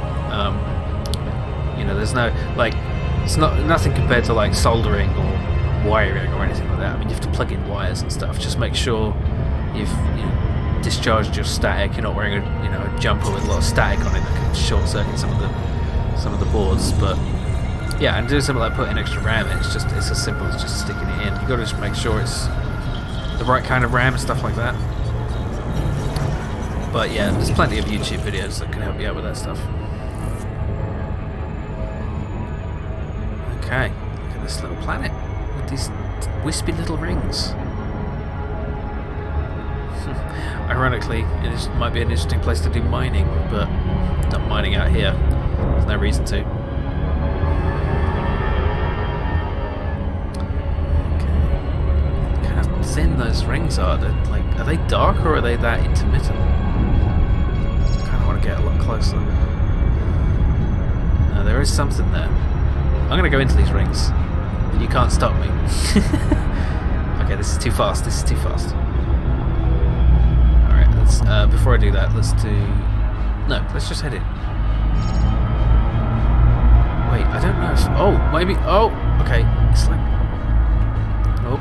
You know, there's no, like, it's nothing compared to like soldering or wiring or anything like that. I mean, you have to plug in wires and stuff. Just make sure you've discharged your static. You're not wearing a jumper with a lot of static on it that could short circuit some of the boards. But yeah, and doing something like putting extra RAM in, it's as simple as just sticking it in. You got to just make sure it's the right kind of RAM and stuff like that. But yeah, there's plenty of YouTube videos that can help you out with that stuff. Okay, look at this little planet with these wispy little rings. Ironically, it might be an interesting place to do mining, but not mining out here. There's no reason to. Okay. Look how thin those rings are. Are they dark or are they that intermittent? I kind of want to get a lot closer. No, there is something there. I'm going to go into these rings. You can't stop me. Okay, this is too fast. Before I do that, let's just head in. Wait, I don't know if... Oh, maybe... Oh, okay. It's like... Oh.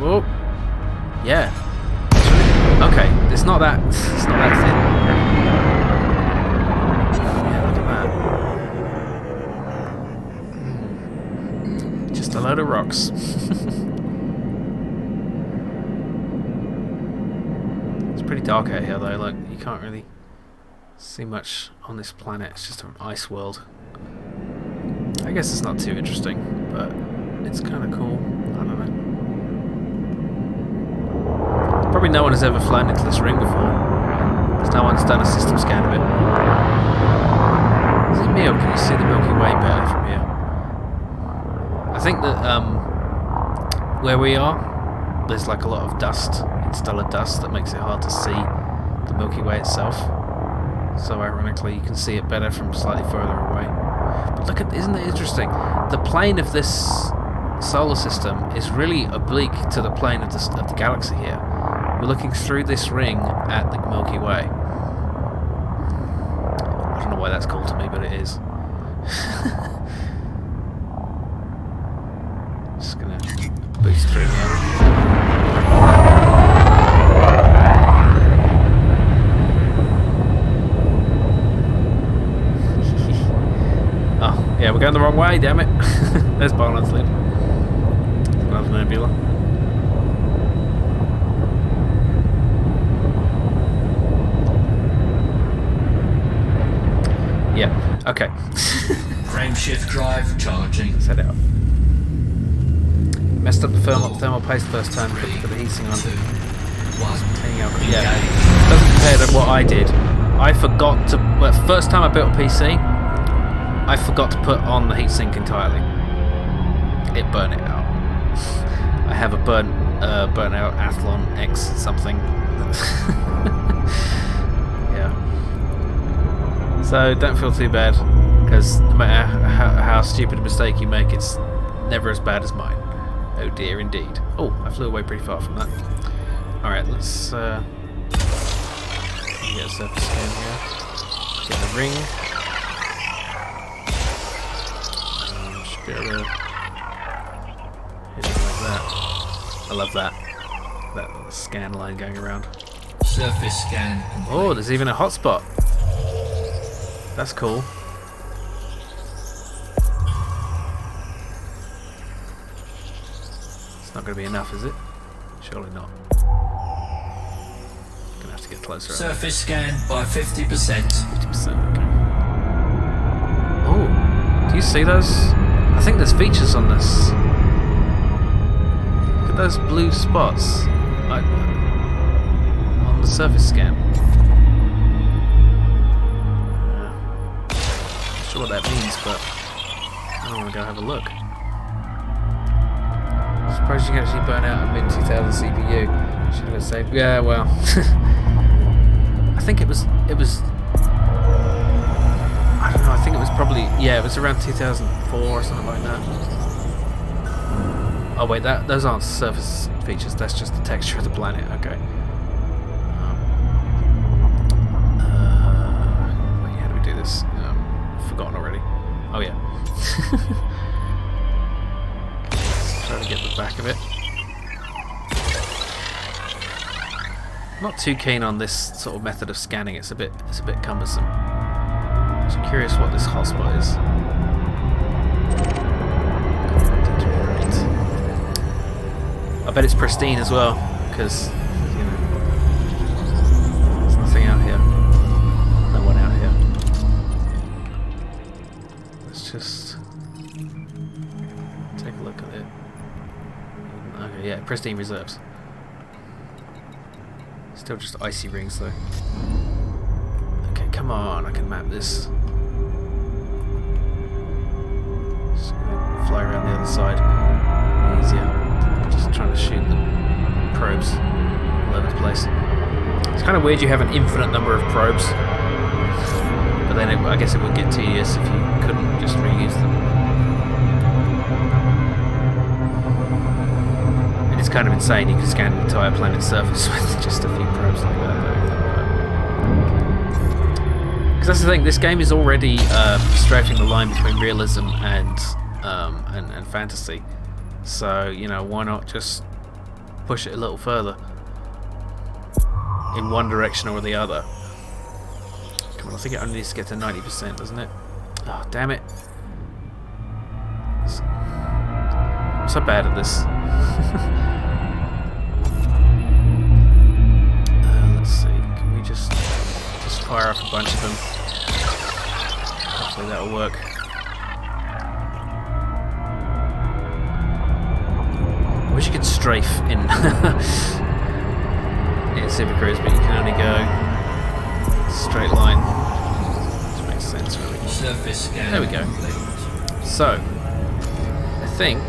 Oh. Yeah. Okay, it's not that thin. Yeah, look at that. Just a load of rocks. Pretty dark out here though, like you can't really see much on this planet. It's just an ice world. I guess it's not too interesting, but it's kind of cool. I don't know. Probably no one has ever flown into this ring before, because no one's done a system scan of it. Is it me or can you see the Milky Way better from here? I think that where we are, there's like a lot of dust, stellar dust, that makes it hard to see the Milky Way itself. So ironically, you can see it better from slightly further away. But look at, isn't it interesting? The plane of this solar system is really oblique to the plane of the galaxy here. We're looking through this ring at the Milky Way. I don't know why that's cool to me, but it is. Just gonna boost through here. Yeah, we're going the wrong way, damn it. There's Barnard's Lip. Another nebula. Yeah, okay.
Frameshift drive charging.
Let's head out. Messed up the thermal paste first time, put the heating on. Yeah, doesn't compare to what I did. I forgot to... Well, first time I built a PC, I forgot to put on the heatsink entirely. It burned it out. I have a burnt out Athlon X something. Yeah. So don't feel too bad, because no matter how stupid a mistake you make, it's never as bad as mine. Oh dear, indeed. Oh, I flew away pretty far from that. Alright, let's get a surface scan here. Get the ring. Should be able to that. I love that. That scan line going around.
Surface scan complete.
Oh, there's even a hotspot. That's cool. It's not going to be enough, is it? Surely not. Gonna have to get closer.
Surface scan by 50%.
50%. Okay. Oh, do you see those? I think there's features on this. Look at those blue spots, like on the surface scan. Not sure what that means, but I don't want to go have a look. I'm surprised you can actually burn out a mid-2000 CPU. Should have saved. Yeah, well, I think it was. I don't know. I think it was probably, yeah. It was around 2004 or something like that. Oh wait, those aren't surface features. That's just the texture of the planet. Okay. Wait, how do we do this? Forgotten already. Oh yeah. Let's try to get the back of it. Not too keen on this sort of method of scanning. It's a bit cumbersome. I'm curious what this hotspot is. I bet it's pristine as well, because you know there's nothing out here. No one out here. Let's just take a look at it. Okay, yeah, pristine reserves. Still just icy rings though. Okay, come on, I can map this. Just gonna fly around the other side. Easier. Just trying to shoot the probes all over the place. It's kind of weird you have an infinite number of probes. But then I guess it would get tedious if you couldn't just reuse them. It's kind of insane you can scan the entire planet's surface with just a few probes like that. Because that's the thing, this game is already strafing the line between realism and fantasy. So, you know, why not just push it a little further in one direction or the other? Come on, I think it only needs to get to 90%, doesn't it? Oh, damn it. I'm so bad at this. Let's see. Can we just fire off a bunch of them? Hopefully that'll work. I wish you could strafe in Super Cruise, but you can only go straight line. Which makes sense, really.
Surface scan.
There we go. So, I think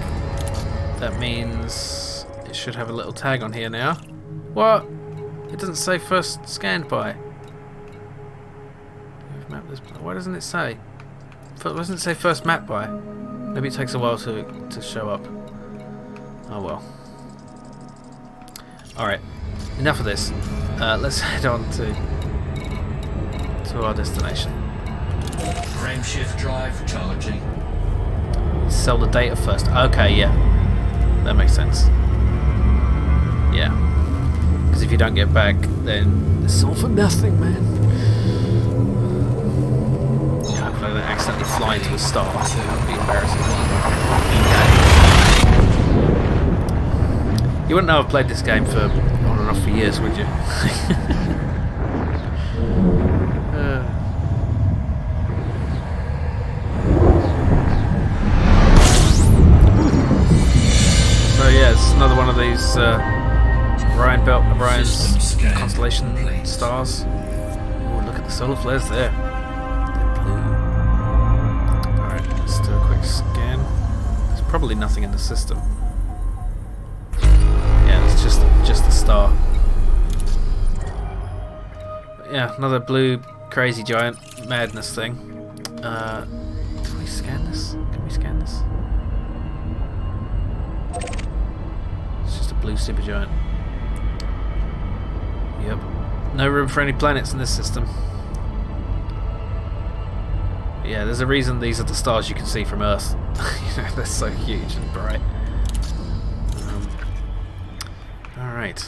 that means it should have a little tag on here now. What? It doesn't say first scanned by. Why doesn't it say? Why doesn't it say first mapped by? Maybe it takes a while to show up. Oh well. Alright, enough of this. Let's head on to our destination.
Frameshift drive charging.
Sell the data first. Okay, yeah. That makes sense. Yeah. Because if you don't get back, then it's all for nothing, man. Yeah, I'm going to accidentally fly into a star. That would be embarrassing. You wouldn't know I've played this game for on and off for years, would you? So yeah, it's another one of these Orion's constellation stars. Oh, look at the solar flares there. They're blue. Alright, let's do a quick scan. There's probably nothing in the system. Yeah, it's just a star. But yeah, another blue crazy giant madness thing. Can we scan this? Can we scan this? It's just a blue supergiant. Yep. No room for any planets in this system. But yeah, there's a reason these are the stars you can see from Earth. You know, they're so huge and bright. Alright.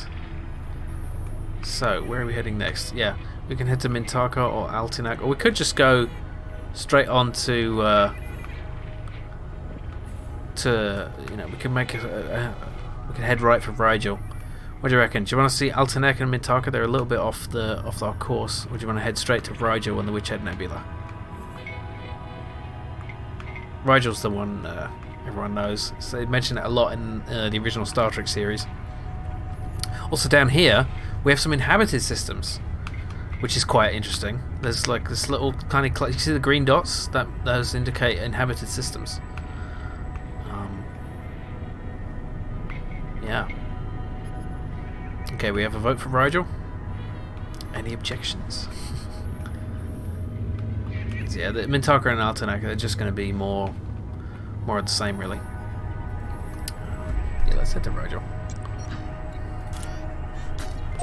So, where are we heading next? Yeah, we can head to Mintaka or Altinak, or we could just go straight on to you know, we can make we can head right for Rigel. What do you reckon? Do you want to see Altinak and Mintaka? They're a little bit off our course. Or do you want to head straight to Rigel and the Witchhead Nebula? Rigel's the one everyone knows. So they mention it a lot in the original Star Trek series. Also down here, we have some inhabited systems, which is quite interesting. There's like this little tiny... You see the green dots? Those indicate inhabited systems. Yeah. Okay, we have a vote for Rigel. Any objections? Yeah, the Mintaka and Altinak are just going to be more of the same, really. Yeah, let's head to Rigel.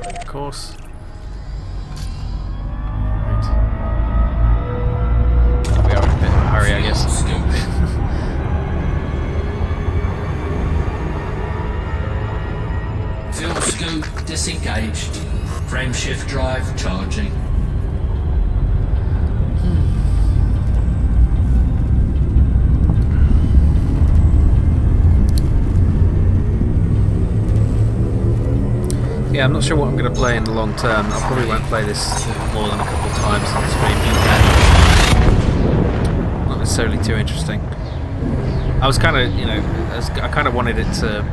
Of course. Right. We are in a bit of a hurry, I guess.
Fuel scoop disengaged. Frameshift drive charging.
Yeah, I'm not sure what I'm going to play in the long term. I probably won't play this more than a couple of times on the stream. Not necessarily too interesting. I was kind of, you know, I kind of wanted it to...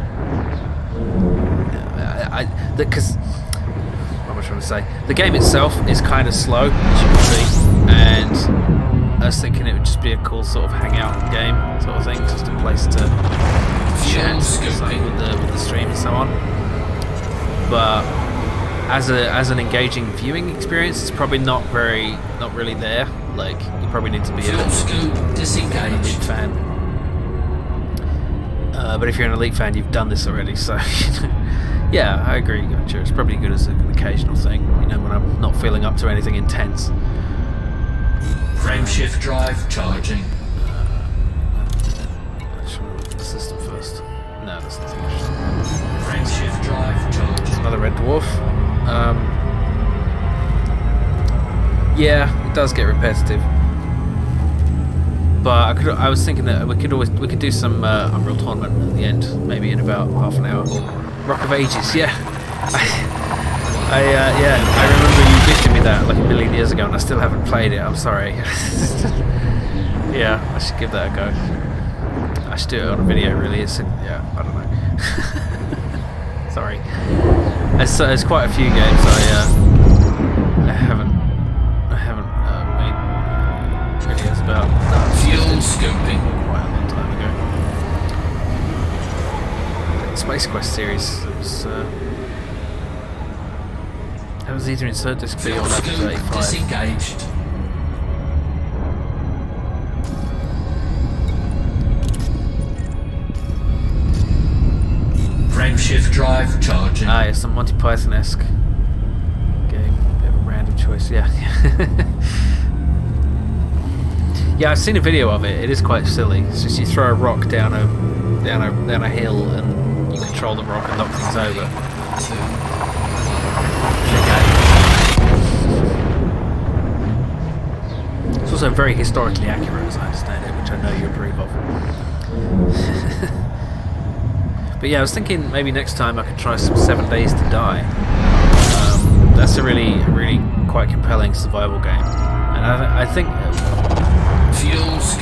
Because... What am I trying to say? The game itself is kind of slow, as you can see. And I was thinking it would just be a cool sort of hangout game sort of thing. Just a place to chat with the stream and so on. But as an engaging viewing experience, it's probably not really there. Like, you probably need to be a big fan. But if you're an Elite fan, you've done this already, so yeah, I agree. Sure, it's probably good as an occasional thing, you know, when I'm not feeling up to anything intense.
Frameshift drive charging.
Let's look at the system first. No, that's nothing interesting.
Frameshift drive charging.
Another red dwarf. Yeah, it does get repetitive. But I was thinking that we could do some Unreal Tournament at the end, maybe in about half an hour. Rock of Ages, yeah. I remember you gifted me that like a million years ago, and I still haven't played it. I'm sorry. Yeah, I should give that a go. I should do it on a video. Really, I don't know. Sorry. There's quite a few games I haven't made videos about.
Fuel scoping.
Quite a long time ago. The Space Quest series. That was either insert disc B or level 35.
Disengaged. Frameshift drive charging.
Ah, yeah, some Monty Python-esque game. Bit of a random choice, yeah. Yeah, I've seen a video of it. It is quite silly. It's just you throw a rock down a hill and you control the rock and knock things over. It's also very historically accurate, as I understand it, which I know you approve of. But yeah, I was thinking maybe next time I could try some 7 Days to Die. That's a really quite compelling survival game, and I think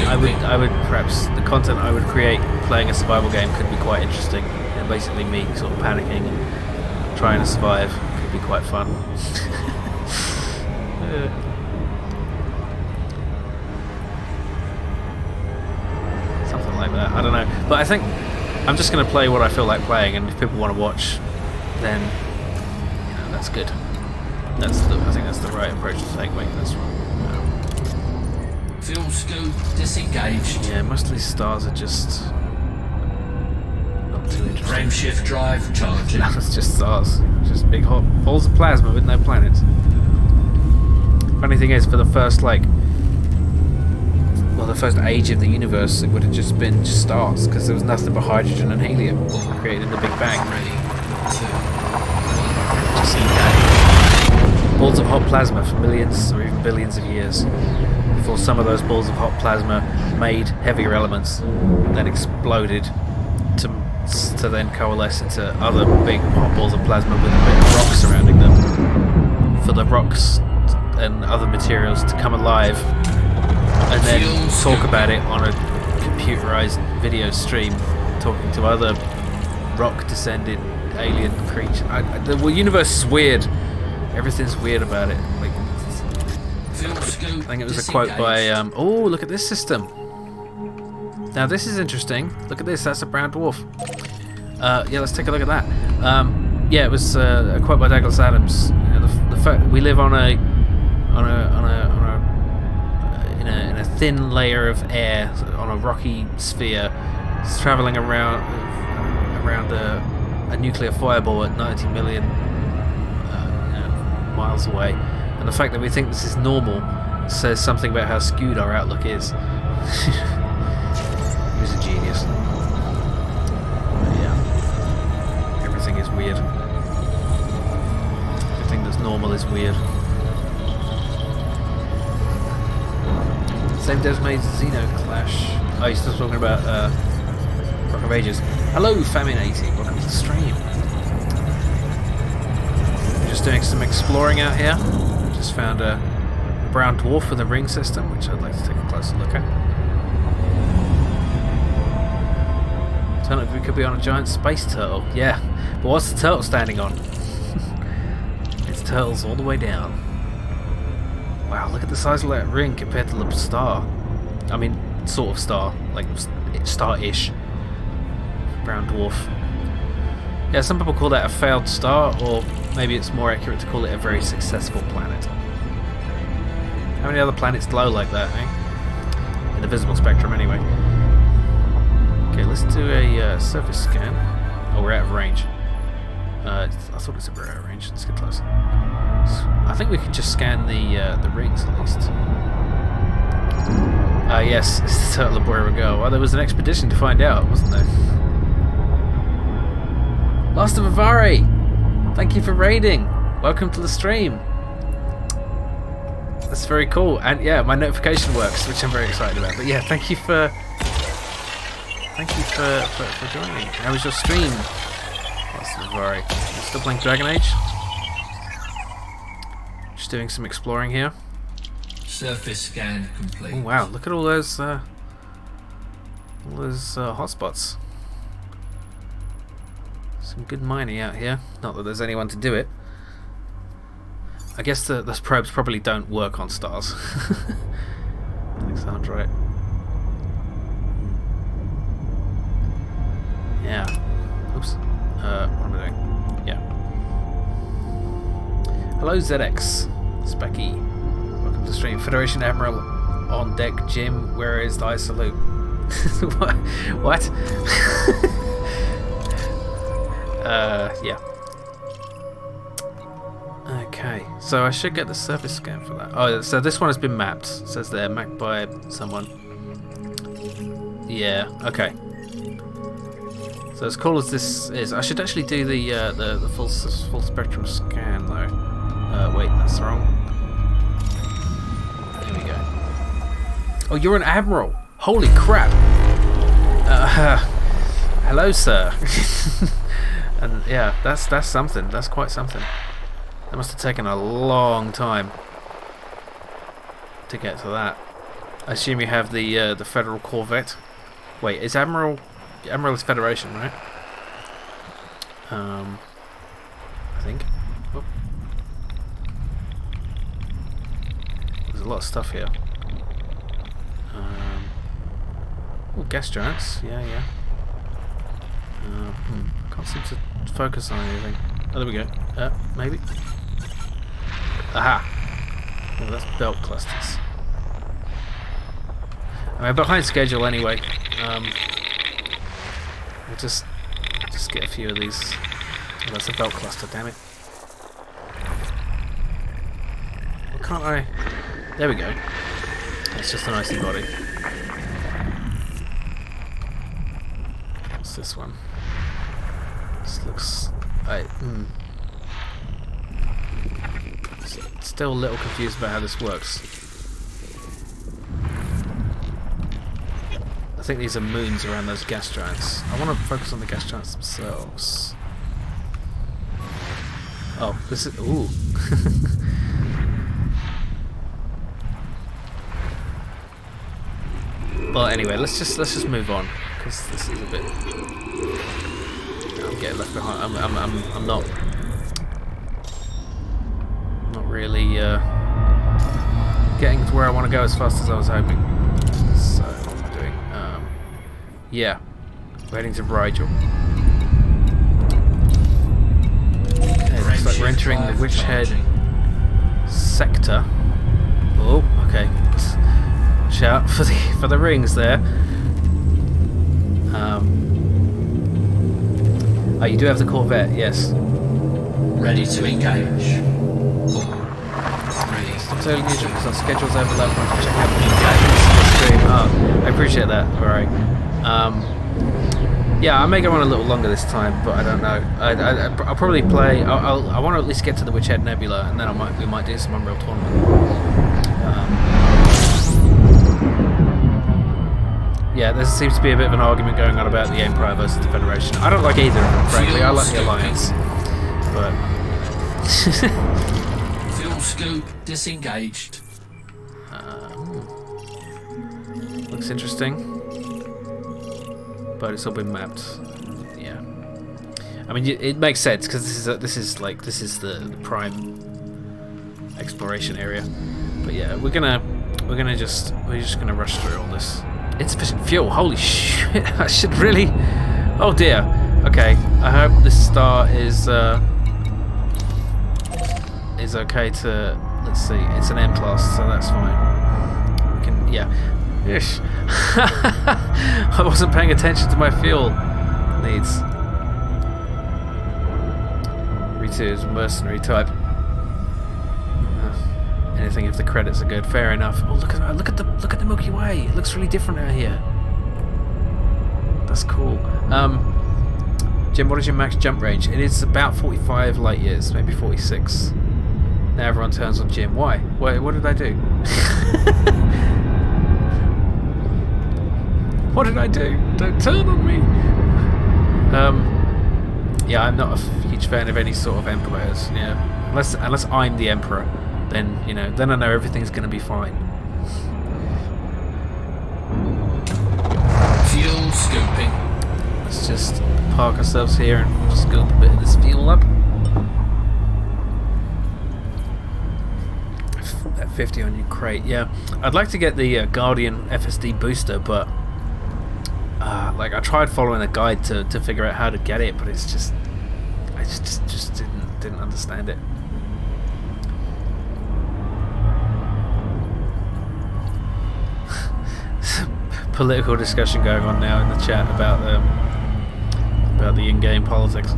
I would perhaps the content I would create playing a survival game could be quite interesting. And basically, me sort of panicking and trying to survive could be quite fun. Something like that. I don't know, but I think I'm just going to play what I feel like playing, and if people want to watch, then that's good. I think that's the right approach to take. Wait, that's wrong.
Fuel scoop disengaged.
Yeah, most of these stars are just not too interesting.
Frameshift drive charging.
That's just stars, just big hot balls of plasma with no planets. Funny thing is, for the first the first age of the universe, it would have just been stars, because there was nothing but hydrogen and helium created in the Big Bang.
Ready.
balls of hot plasma for millions or even billions of years before some of those balls of hot plasma made heavier elements, then exploded to then coalesce into other big hot balls of plasma with a bit of rock surrounding them, for the rocks and other materials to come alive and then talk about it on a computerized video stream, talking to other rock descended alien creatures. The universe is weird. Everything's weird about it. Like, I think it was a quote by oh, look at this system. Now this is interesting. Look at this. That's a brown dwarf. Yeah, let's take a look at that. Yeah, it was a quote by Douglas Adams. You know, the fact we live in a thin layer of air on a rocky sphere, it's traveling around a nuclear fireball at 90 million miles away, and the fact that we think this is normal says something about how skewed our outlook is. He was a genius. But yeah, everything is weird. Everything that's normal is weird. Same designated Xenoclash. Oh, you're still talking about Rock of Ages. Hello, Famine80. Welcome to the stream. Just doing some exploring out here. Just found a brown dwarf with a ring system, which I'd like to take a closer look at. Turn out we could be on a giant space turtle. Yeah, but what's the turtle standing on? Its turtle's all the way down. Wow, look at the size of that ring compared to the star. I mean, sort of star, like star-ish. Brown dwarf. Yeah, some people call that a failed star, or maybe it's more accurate to call it a very successful planet. How many other planets glow like that, eh? In the visible spectrum, anyway. Okay, let's do a surface scan. Oh, we're out of range. I thought it said we're out of range. Let's get closer. I think we could just scan the rings at least. Yes, it's the turtle of Borrego. Well, there was an expedition to find out, wasn't there? Last of Avari! Thank you for raiding! Welcome to the stream! That's very cool, and yeah, my notification works, which I'm very excited about. But yeah, thank you for joining. How was your stream? Last of Avari. You still playing Dragon Age? Just doing some exploring here.
Surface scan complete.
Oh wow, look at all those hotspots. Some good mining out here. Not that there's anyone to do it. I guess those probes probably don't work on stars. That sounds right. Yeah. Oops. What am I doing? Yeah. Hello ZX. Specky. Welcome to the stream. Federation Admiral on deck. Jim, where is thy salute? What? Yeah. Okay, so I should get the surface scan for that. Oh, so this one has been mapped. It says there, mapped by someone. Yeah, okay. So as cool as this is, I should actually do the full spectrum scan though. Wait, that's wrong. There we go. Oh, you're an admiral. Holy crap. Hello, sir. And yeah, that's something. That's quite something. That must have taken a long time to get to that. I assume you have the Federal Corvette. Wait, is Admiral is Federation, right? I think. Oh. There's a lot of stuff here. Oh, gas giants. Yeah. Can't seem to focus on anything. Oh, there we go. Maybe. Aha! Oh, that's belt clusters. I mean, behind schedule anyway. We'll just get a few of these. Oh, that's a belt cluster, damn it. Why can't I? There we go. It's just an icy body. What's this one? This looks... still a little confused about how this works. I think these are moons around those gas giants. I want to focus on the gas giants themselves. Oh, this is... Ooh. Well, anyway, let's just move on, because this is a bit... I'm getting left behind. I'm not really getting to where I want to go as fast as I was hoping. So what am I doing? Yeah, we're heading to Rigel. Okay, looks like we're entering the Witchhead sector. Oh, okay. Watch out for the rings there. Oh, you do have the Corvette, yes.
Ready to engage.
Stop totally unusual because our schedules overlap. I want to check out the stream. Oh, I appreciate that. Alright. Yeah, I may go on a little longer this time, but I don't know. I'll probably play. I want to at least get to the Witchhead Nebula, and then we might do some Unreal Tournament. Yeah, there seems to be a bit of an argument going on about the Empire versus the Federation. I don't like either of them, frankly. I like the Alliance, but
fuel scoop disengaged.
Looks interesting, but it's all been mapped. Yeah, I mean it makes sense because this is the prime exploration area. But yeah, we're just gonna rush through all this. Insufficient fuel. Holy shit! I should really. Oh dear. Okay. I hope this star is okay to. Let's see. It's an M class, so that's fine. We can. Yeah. Ish. I wasn't paying attention to my fuel needs. Ritu is mercenary type. Anything if the credits are good. Fair enough. Oh, look at the Milky Way. It looks really different out here. That's cool. Jim, what is your max jump range? It is about 45 light years, maybe 46. Now everyone turns on Jim. Why? What did I do? What did I do? Don't turn on me. Yeah, I'm not a huge fan of any sort of empires. Yeah, unless I'm the emperor. Then, then I know everything's going to be fine.
Fuel scooping.
Let's just park ourselves here and just scoop a bit of this fuel up. That 50 on your crate, yeah. I'd like to get the Guardian FSD booster, but I tried following a guide to figure out how to get it, but it's just I just didn't understand it. Political discussion going on now in the chat about the in-game politics.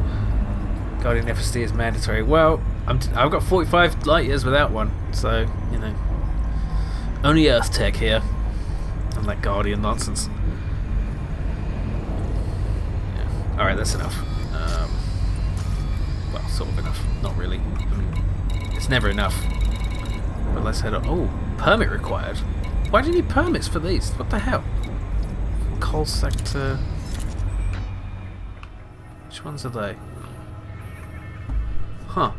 Guardian FSD is mandatory. Well, I've got 45 light years without one, so only Earth tech here, and that Guardian nonsense. Yeah. All right, that's enough. Well, sort of enough. Not really. I mean, it's never enough. But let's head on. Oh, permit required. Why do you need permits for these? What the hell? Coal sector. Which ones are they? Huh.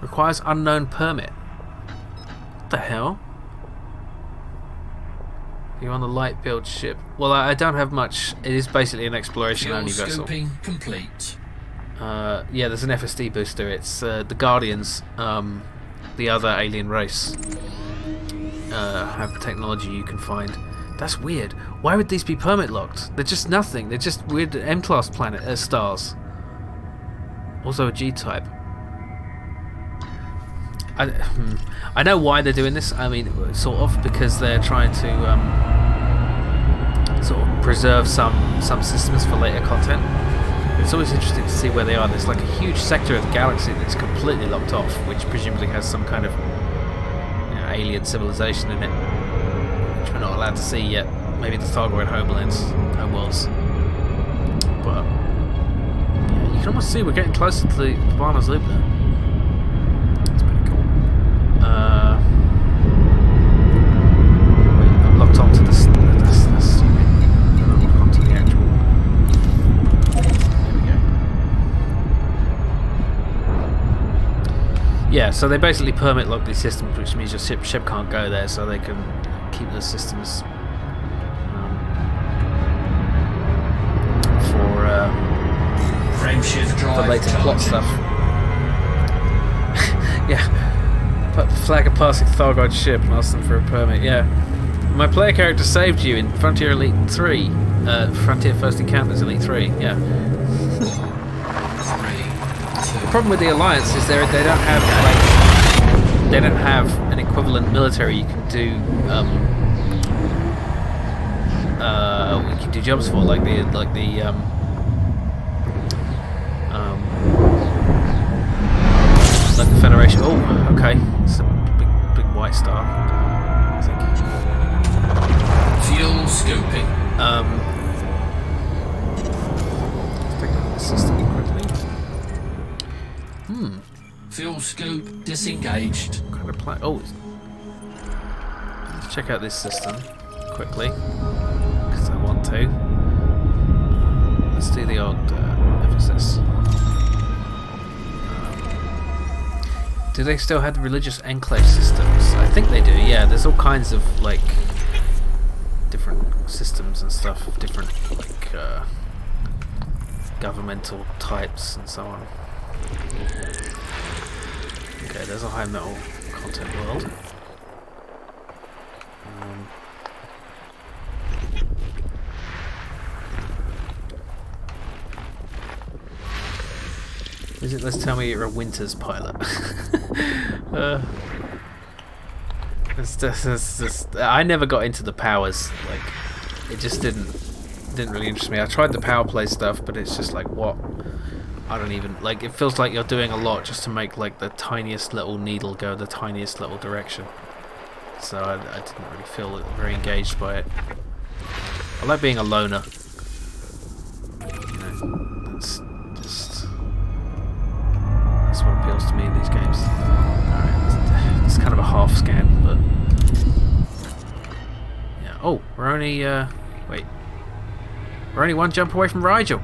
Requires unknown permit. What the hell? You're on the light build ship. Well, I don't have much. It is basically an exploration only vessel.
Complete.
Yeah, there's an FSD booster. It's the Guardians, the other alien race. Have technology you can find. That's weird. Why would these be permit locked? They're just nothing. They're just weird M-class planet stars. Also a G-type. I know why they're doing this. I mean, sort of because they're trying to sort of preserve some systems for later content. It's always interesting to see where they are. There's like a huge sector of the galaxy that's completely locked off, which presumably has some kind of alien civilization in it, which we're not allowed to see yet. Maybe the Thargoid homeworlds. But yeah, you can almost see we're getting closer to the Barnard's Loop now. It's Yeah, so they basically permit lock these systems, which means your ship can't go there, so they can keep the systems for
Frameshift drive
later
charging.
plot stuff. Yeah, but flag a passing Thargoid ship and ask them for a permit. Yeah, my player character saved you in Frontier Elite 3, Frontier First Encounters Elite 3. Yeah.
3, 2.
The problem with the Alliance is they don't have they don't have an equivalent military you can do jobs for, like the Federation. Oh, okay, it's a big white star, I think.
Fuel scoping.
Let's take a look at the system quickly.
Fuel scope disengaged.
What kind of plan? Oh, let's check out this system quickly because I want to. Let's do the old emphasis. Do they still have the religious enclave systems? I think they do. Yeah, there's all kinds of like different systems and stuff, different like governmental types and so on. Okay, there's a high metal content world. Let's tell me you're a Winters pilot. It's just, I never got into the powers. Like, it just didn't really interest me. I tried the power play stuff, but it's just like, what? I don't even like. It feels like you're doing a lot just to make like the tiniest little needle go the tiniest little direction. So I didn't really feel very engaged by it. I like being a loner. You know, that's what appeals to me in these games. Alright, it's kind of a half scan, but yeah. Oh, we're only wait. We're only one jump away from Rigel.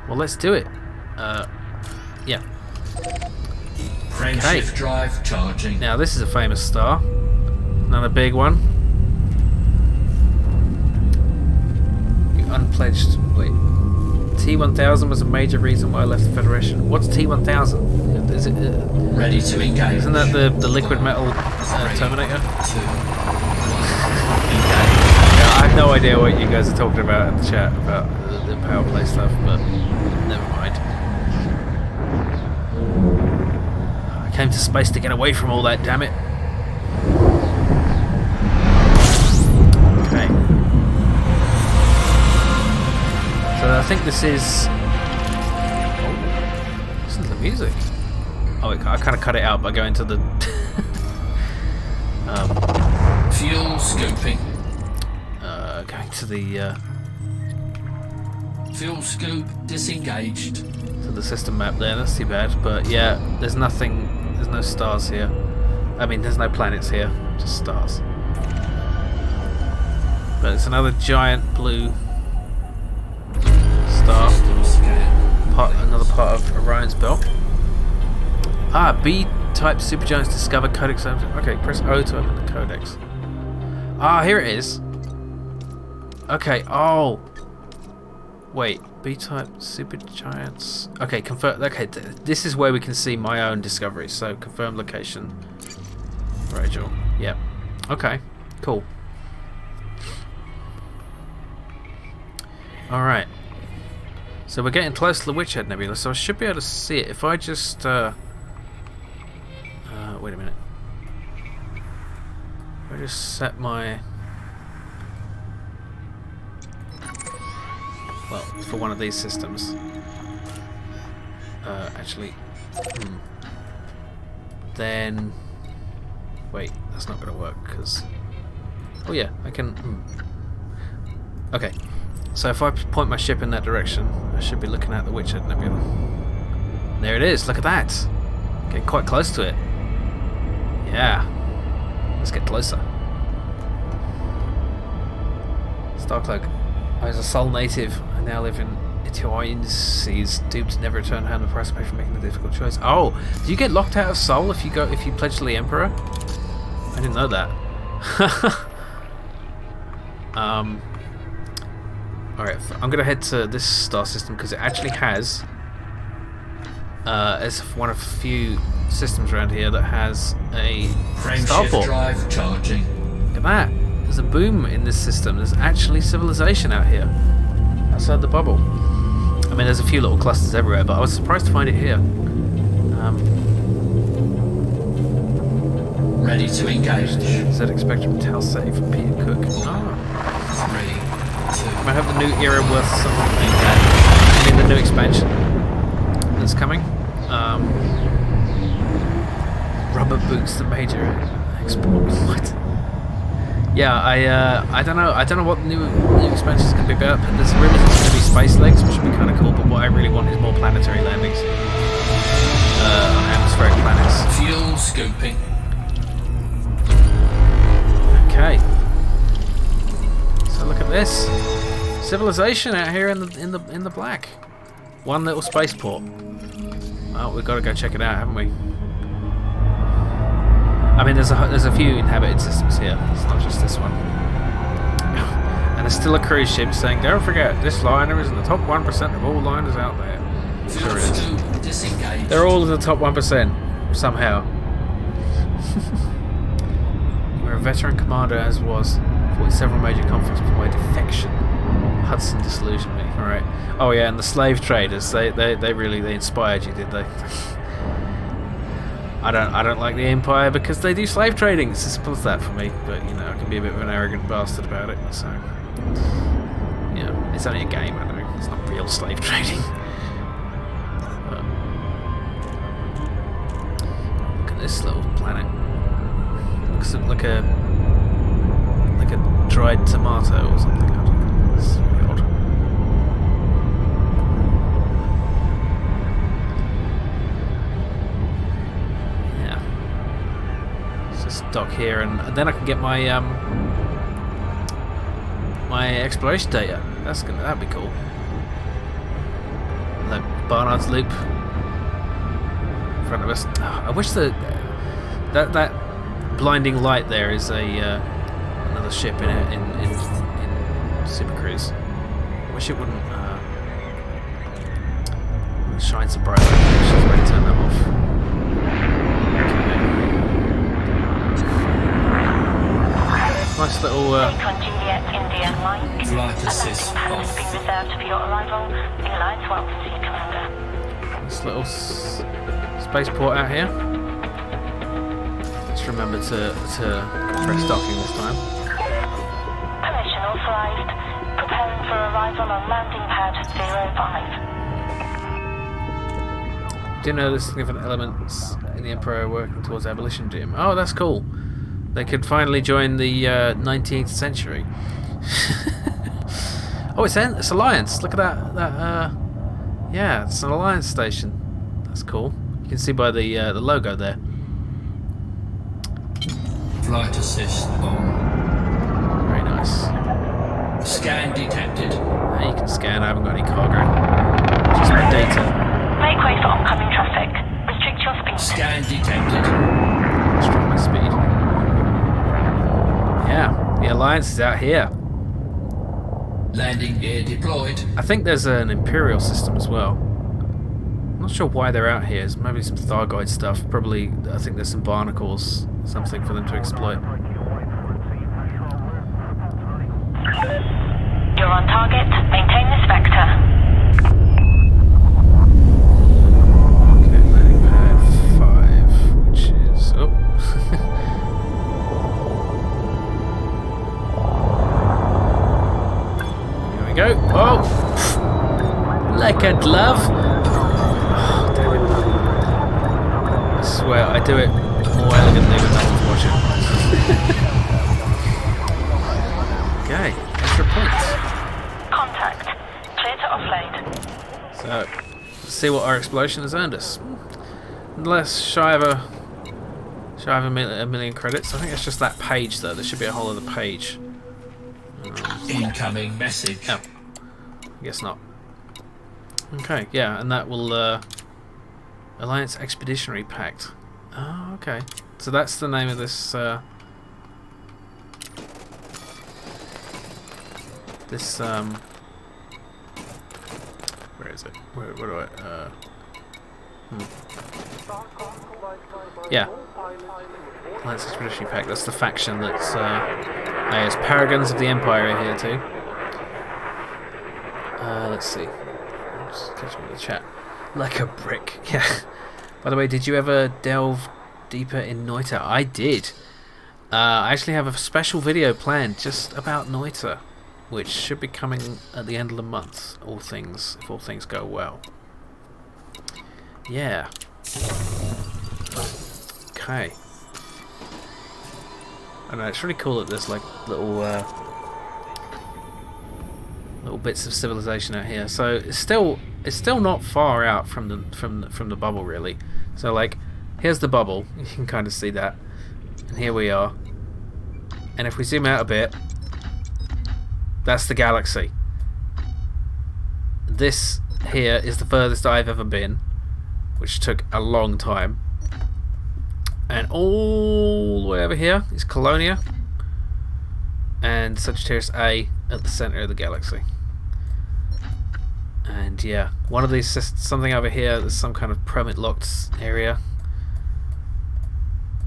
Well, let's do it. Yeah.
Frameshift drive charging.
Now this is a famous star. Another big one. You unpledged. Wait. T1000 was a major reason why I left the Federation. What's T1000? Is it?
Ready to engage.
Isn't that the liquid metal Terminator?
2.
Yeah, I have no idea what you guys are talking about in the chat about the power play stuff, but never mind. I came to space to get away from all that, damn it. Okay. So I think this is... Oh, listen to the music. Oh, I kind of cut it out by going to the...
Fuel scoping.
Going to the...
Fuel scope disengaged.
to the system map there. That's too bad. But yeah, there's nothing... There's no stars here. I mean, there's no planets here. Just stars. But it's another giant blue star. Another part of Orion's belt. Ah, B-type supergiants discovered codex. Okay, press O to open the codex. Ah, here it is. Okay, oh. Wait, B-type supergiants. Okay, confirm. Okay, this is where we can see my own discoveries. So, confirm location. Rigel. Yep. Okay, cool. Alright. So we're getting close to the Witchhead Nebula, so I should be able to see it if I just wait a minute. If I just set my... Well, for one of these systems. Actually... Then... Wait, that's not going to work, because... Oh yeah, I can... Okay. So if I point my ship in that direction, I should be looking at the Witchhead Nebula. There it is, look at that! Getting quite close to it. Yeah. Let's get closer. Starcloak. I was a Sol native. I now live in Orionis is doomed to never return home. The price to pay for making a difficult choice. Oh, do you get locked out of Sol if you pledge to the Emperor? I didn't know that. Alright, I'm gonna head to this star system because it actually has it's one of a few systems around here that has a starport.
Drive charging.
Look at that. There's a boom in this system. There's actually civilization out here. Outside the bubble. I mean, there's a few little clusters everywhere, but I was surprised to find it here.
Ready to engage.
Z Spectrum, Tal Save, Peter Cook. Oh.
3, 2.
Might have the new era worth something like that. I mean, the new expansion that's coming. Rubber boots, the major export. What? Yeah, I don't know. I don't know what the new expansion is going to be about. But there's rumors it's going to be space legs, which would be kind of cool. But what I really want is more planetary landings on atmospheric planets.
Fuel scoping.
Okay. So look at this civilization out here in the black. One little spaceport. Well, we've got to go check it out, haven't we? I mean, there's a few inhabited systems here. It's not just this one. And there's still a cruise ship saying, "Don't forget, this liner is in the top 1% of all liners out there." Sure it is.
Disengage.
They're all in the top 1% somehow. You're a veteran commander, as was. Fought in several major conflicts before defection. Hudson disillusioned me. All right. Oh yeah, and the slave traders. They really inspired you, did they? I don't like the Empire because they do slave trading. It's as simple as that for me. But you know, I can be a bit of an arrogant bastard about it. So yeah, it's only a game. I know it's not real slave trading. But, look at this little planet. Looks like a dried tomato or something. I don't know. It's really odd. Dock here, and then I can get my my exploration data. That'd be cool. And the Barnard's Loop in front of us. Oh, I wish that blinding light there is another ship in Super Cruise. I wish it wouldn't shine so brightly. She's ready to turn that off. Nice little
Juliet India Mike.
Flight assist
Has
off.
been reserved for your arrival. The Alliance welcomes you, Commander.
this little spaceport out here. Let's remember to press docking this time.
Permission authorized. Preparing for arrival on landing pad 05.
Didn't know there's significant elements in the Emperor working towards abolition, Jim. Oh, that's cool. They could finally join the 19th century. Oh, it's Alliance. Look at that. Yeah, it's an Alliance station. That's cool. You can see by the logo there.
Flight assist on.
Very nice.
Scan detected.
You can scan. I haven't got any cargo. Just my data.
Make way for oncoming traffic. Restrict your speed.
Scan detected.
Let's try my speed. Yeah, the Alliance is out here.
Landing gear deployed.
I think there's an Imperial system as well. I'm not sure why they're out here. It's maybe some Thargoid stuff. Probably, I think there's some barnacles, something for them to exploit.
You're on target. Maintain this vector.
Okay, landing pad 5, which is... Oh. Go. Oh! Like a glove! Oh, damn it. I swear, I do it more elegantly when no one's watching. Okay, extra points.
Contact. Clear to offload.
So, let's see what our explosion has earned us. Less shy of a million credits. I think it's just that page though. There should be a whole other page.
Incoming message.
Oh, I guess not. Okay, yeah, and that will Alliance Expeditionary Pact. Oh, okay. So that's the name of this this where is it? Where do I yeah. Alliance Expeditionary Pact. That's the faction that's I guess Paragons of the Empire are here too. Let's see. Just catch up with the chat. Like a brick. Yeah. By the way, did you ever delve deeper in Noita? I did. I actually have a special video planned just about Noita, which should be coming at the end of the month. If all things go well. Yeah. Okay. I know it's really cool that there's like little bits of civilization out here. So it's still not far out from the bubble really. So like here's the bubble. You can kind of see that. And here we are. And if we zoom out a bit, that's the galaxy. This here is the furthest I've ever been, which took a long time. And all the way over here is Colonia and Sagittarius A at the center of the galaxy. And yeah, one of these, something over here, there's some kind of permit locked area.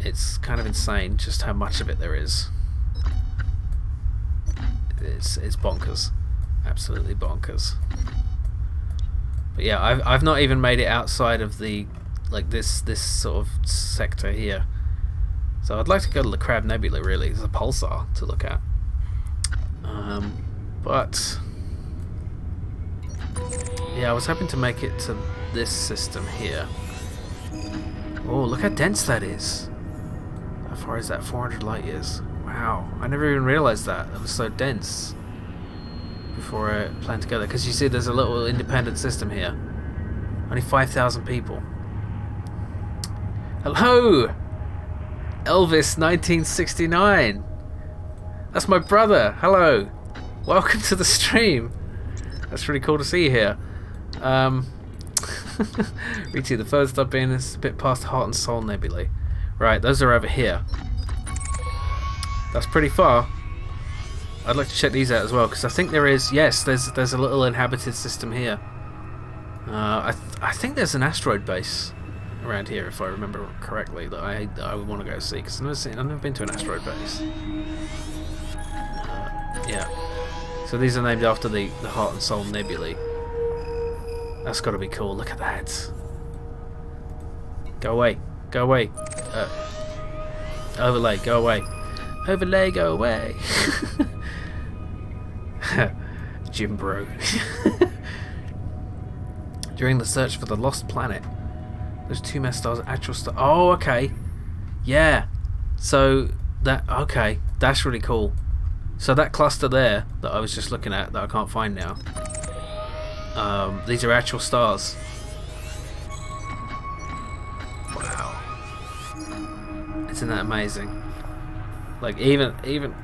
It's kind of insane just how much of it there is. It's bonkers, absolutely bonkers. But yeah, I've not even made it outside of the this sort of sector here. So I'd like to go to the Crab Nebula really. There's a pulsar to look at. But yeah, I was hoping to make it to this system here. Oh, look how dense that is. How far is that? 400 light years. Wow, I never even realized that. It was so dense before I planned to go there. Because you see there's a little independent system here. Only 5,000 people. Hello! Elvis 1969. That's my brother. Hello. Welcome to the stream. That's really cool to see you here. Riti, the furthest I've been is a bit past Heart and Soul Nebulae. Right, those are over here. That's pretty far. I'd like to check these out as well, because I think there is, yes, there's a little inhabited system here. I think there's an asteroid base around here, if I remember correctly, that I would want to go see, because I've never been to an asteroid base. Yeah. So these are named after the Heart and Soul Nebulae. That's got to be cool. Look at that. Go away. Go away. Overlay. Go away. Overlay. Go away. Jim Bro. During the search for the lost planet, those two mass stars are actual stars. Oh, okay. Yeah. So that, okay, that's really cool. So that cluster there that I was just looking at that I can't find now, these are actual stars. Wow. Isn't that amazing? Like even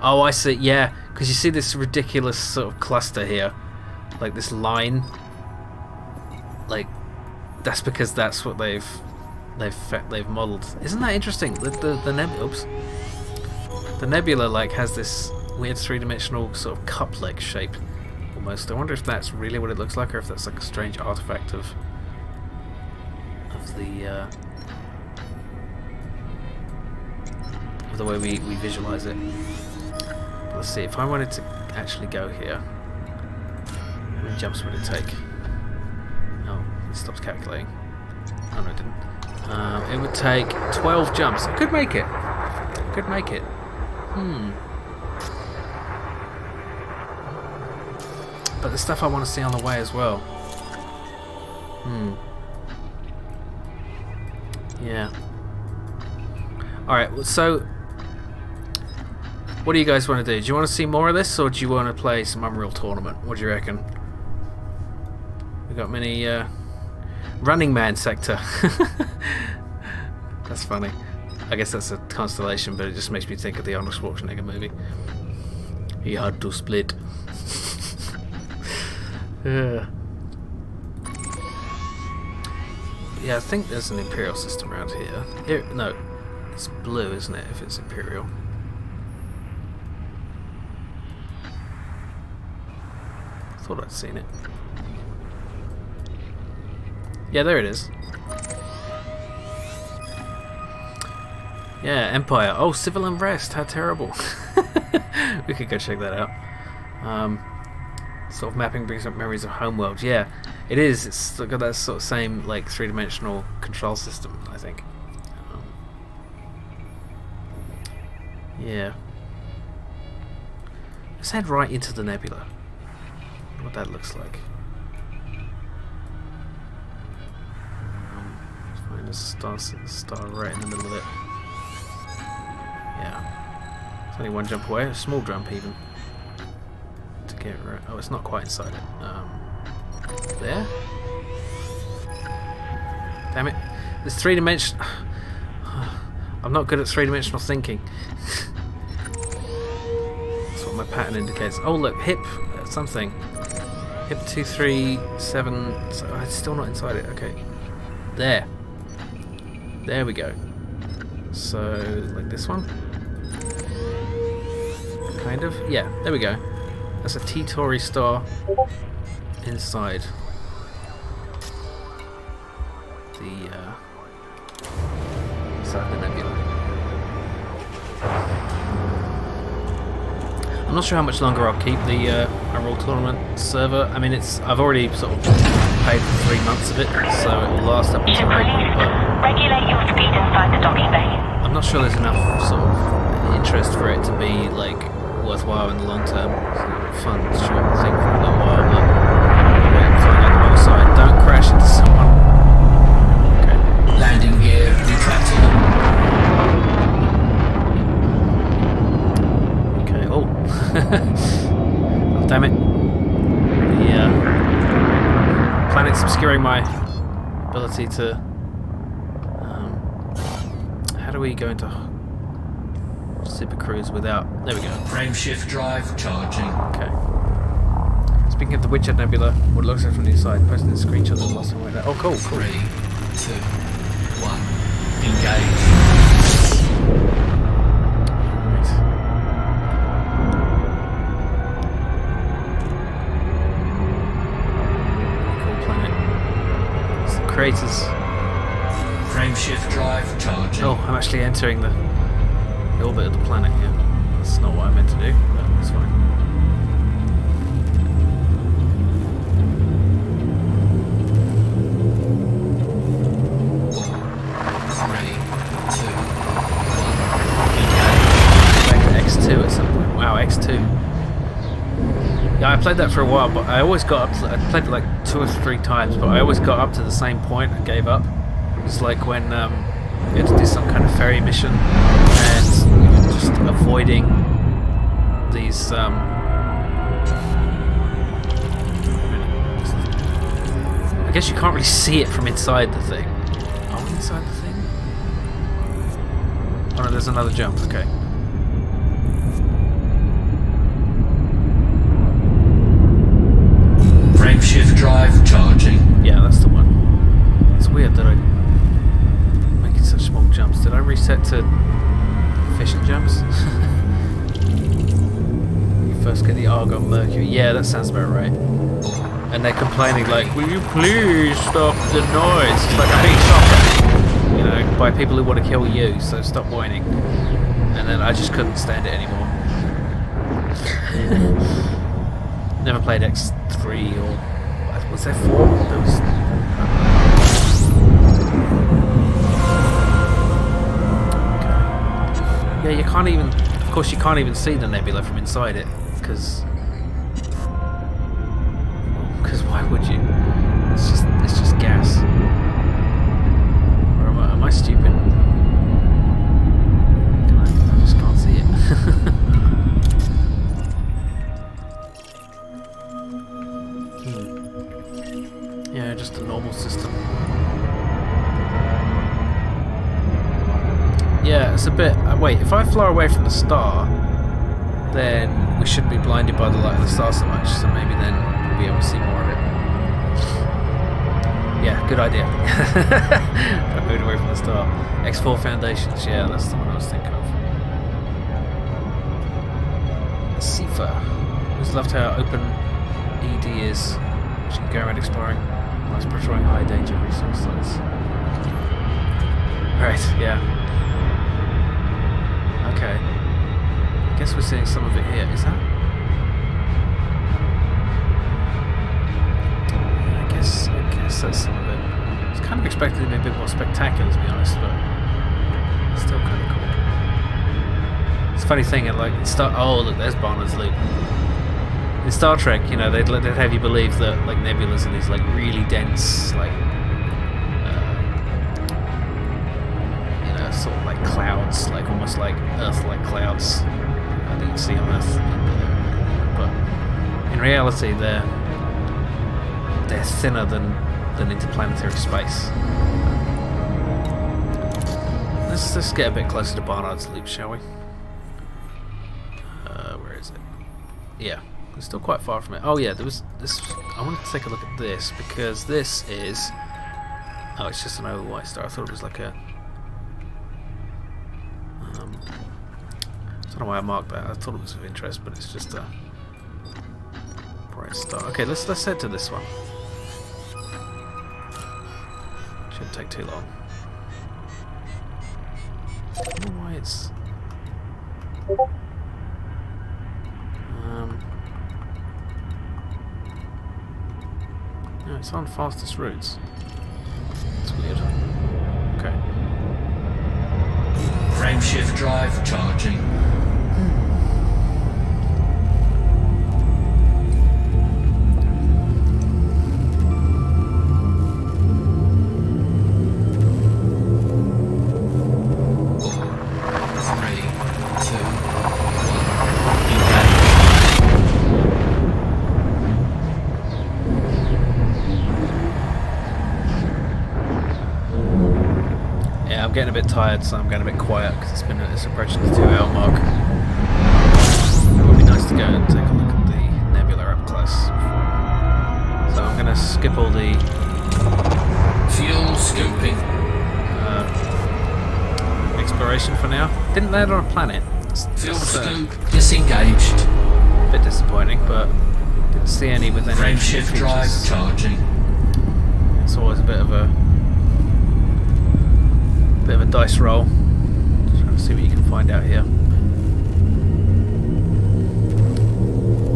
oh, I see. Yeah, because you see this ridiculous sort of cluster here, like this line. Like that's because that's what they've modeled. Isn't that interesting? The nebula like has this weird three-dimensional sort of cup-like shape almost. I wonder if that's really what it looks like, or if that's like a strange artifact of the way we visualize it. But let's see, if I wanted to actually go here, how many jumps would it take? Oh, it stops calculating. Oh no, it didn't. It would take 12 jumps. I could make it. Could make it. But there's stuff I want to see on the way as well. Yeah. Alright, so what do you guys want to do? Do you want to see more of this, or do you want to play some Unreal Tournament? What do you reckon? We got many Running Man sector. That's funny. I guess that's a constellation, but it just makes me think of the Arnold Schwarzenegger movie. He had to split. Yeah. Yeah, I think there's an Imperial system around here. Here, no, it's blue, isn't it? If it's Imperial. Thought I'd seen it. Yeah, there it is. Yeah, Empire. Oh, civil unrest. How terrible. We could go check that out. Sort of mapping brings up memories of homeworld. Yeah, it is. It's got that sort of same like three-dimensional control system, I think. Yeah. Let's head right into the nebula. What that looks like. Find a star right in the middle of it. Yeah. It's only one jump away. A small jump even. To get right. Oh, it's not quite inside it. There? Damn it. There's three-dimensional... I'm not good at three-dimensional thinking. That's what my pattern indicates. Oh look, hip something. Hip 237... So it's still not inside it. Okay. There. There we go. So, like this one? Kind of? Yeah, there we go. That's a T-Tauri star inside the nebula. I'm not sure how much longer I'll keep the Unreal Tournament server. I mean, I've already sort of paid for 3 months of it, so it will last up until April, but
Regulate your speed inside the docking bay.
I'm not sure there's enough sort of interest for it to be like worthwhile in the long term. It's a fun, short thing for a little while, but I'm flying on the wrong side. Don't crash into someone. Okay.
Landing gear retracted.
Okay, oh. Oh, damn it. The planet's obscuring my ability to... how do we go into super cruise without... There we go.
Frameshift drive charging.
Okay. Speaking of the Witcher Nebula, what it looks like from the inside, posting a screenshot of the last time I went there. Oh, cool.
3, 2, 1. Engage.
Cool planet. It's the craters.
Frameshift drive charging.
Oh, I'm actually entering the orbit of the planet here. That's not what I meant to do, but it's fine. 2 at some point. Wow, X2. Yeah, I played that for a while, but I always got up to, I played it like 2 or 3 times, but I always got up to the same point and gave up. It's like when you had to do some kind of ferry mission and you were just avoiding these I guess you can't really see it from inside the thing. Are we inside the thing? Oh no, there's another jump, okay.
Frameshift drive charging.
Yeah, that's the one. It's weird that I'm making such small jumps. Did I reset to efficient jumps? You first get the Argon Mercury. Yeah, that sounds about right. And they're complaining like, will you please stop the noise? It's like, I'm being shot at, you know, by people who want to kill you, so stop whining. And then I just couldn't stand it anymore. Never played X3 or... was there 4? There was... Okay. Yeah, you can't even... Of course you can't even see the nebula from inside it, because why would you? It's just gas. Or am I stupid? I just can't see it. Yeah, just a normal system. Yeah, it's a bit... wait, if I fly away from the star, then we shouldn't be blinded by the light of the star so much, so maybe then we'll be able to see more of it. Yeah, good idea. I moved away from the star. X4 Foundations, yeah, that's the one I was thinking of. Sifa. I always loved how open ED is. She can go around exploring. I was patrolling high danger resource sites. Right, yeah. Okay. I guess we're seeing some of it here. Is that? I guess that's some of it. I was kind of expecting it to be a bit more spectacular, to be honest, but it's still kind of cool. It's a funny thing, oh look, there's Barnard's Loop. In Star Trek, you know, they'd have you believe that like nebulas and these like really dense, like you know, sort of like clouds, like almost like Earth-like clouds that you can see on Earth. But in reality, they're thinner than interplanetary space. Let's get a bit closer to Barnard's Loop, shall we? Where is it? Yeah. It's still quite far from it. Oh yeah, there was this. I wanted to take a look at this because this is. Oh, it's just an oval white star. I thought it was like a. I don't know why I marked that. I thought it was of interest, but it's just a bright star. Okay, let's head to this one. Shouldn't take too long. I don't know why it's. No, it's on fastest routes. It's weird. Okay.
Frameshift drive charging.
Getting a bit tired, so I'm going a bit quiet because it's approaching the 2-hour mark. It would be nice to go and take a look at the nebula up close. So I'm going to skip all the
fuel scooping
exploration for now. Didn't land on a planet.
Fuel scoop disengaged.
A bit disappointing, but didn't see any with any
frameshift drive charging.
It's always a bit of a dice roll. Just trying to see what you can find out here.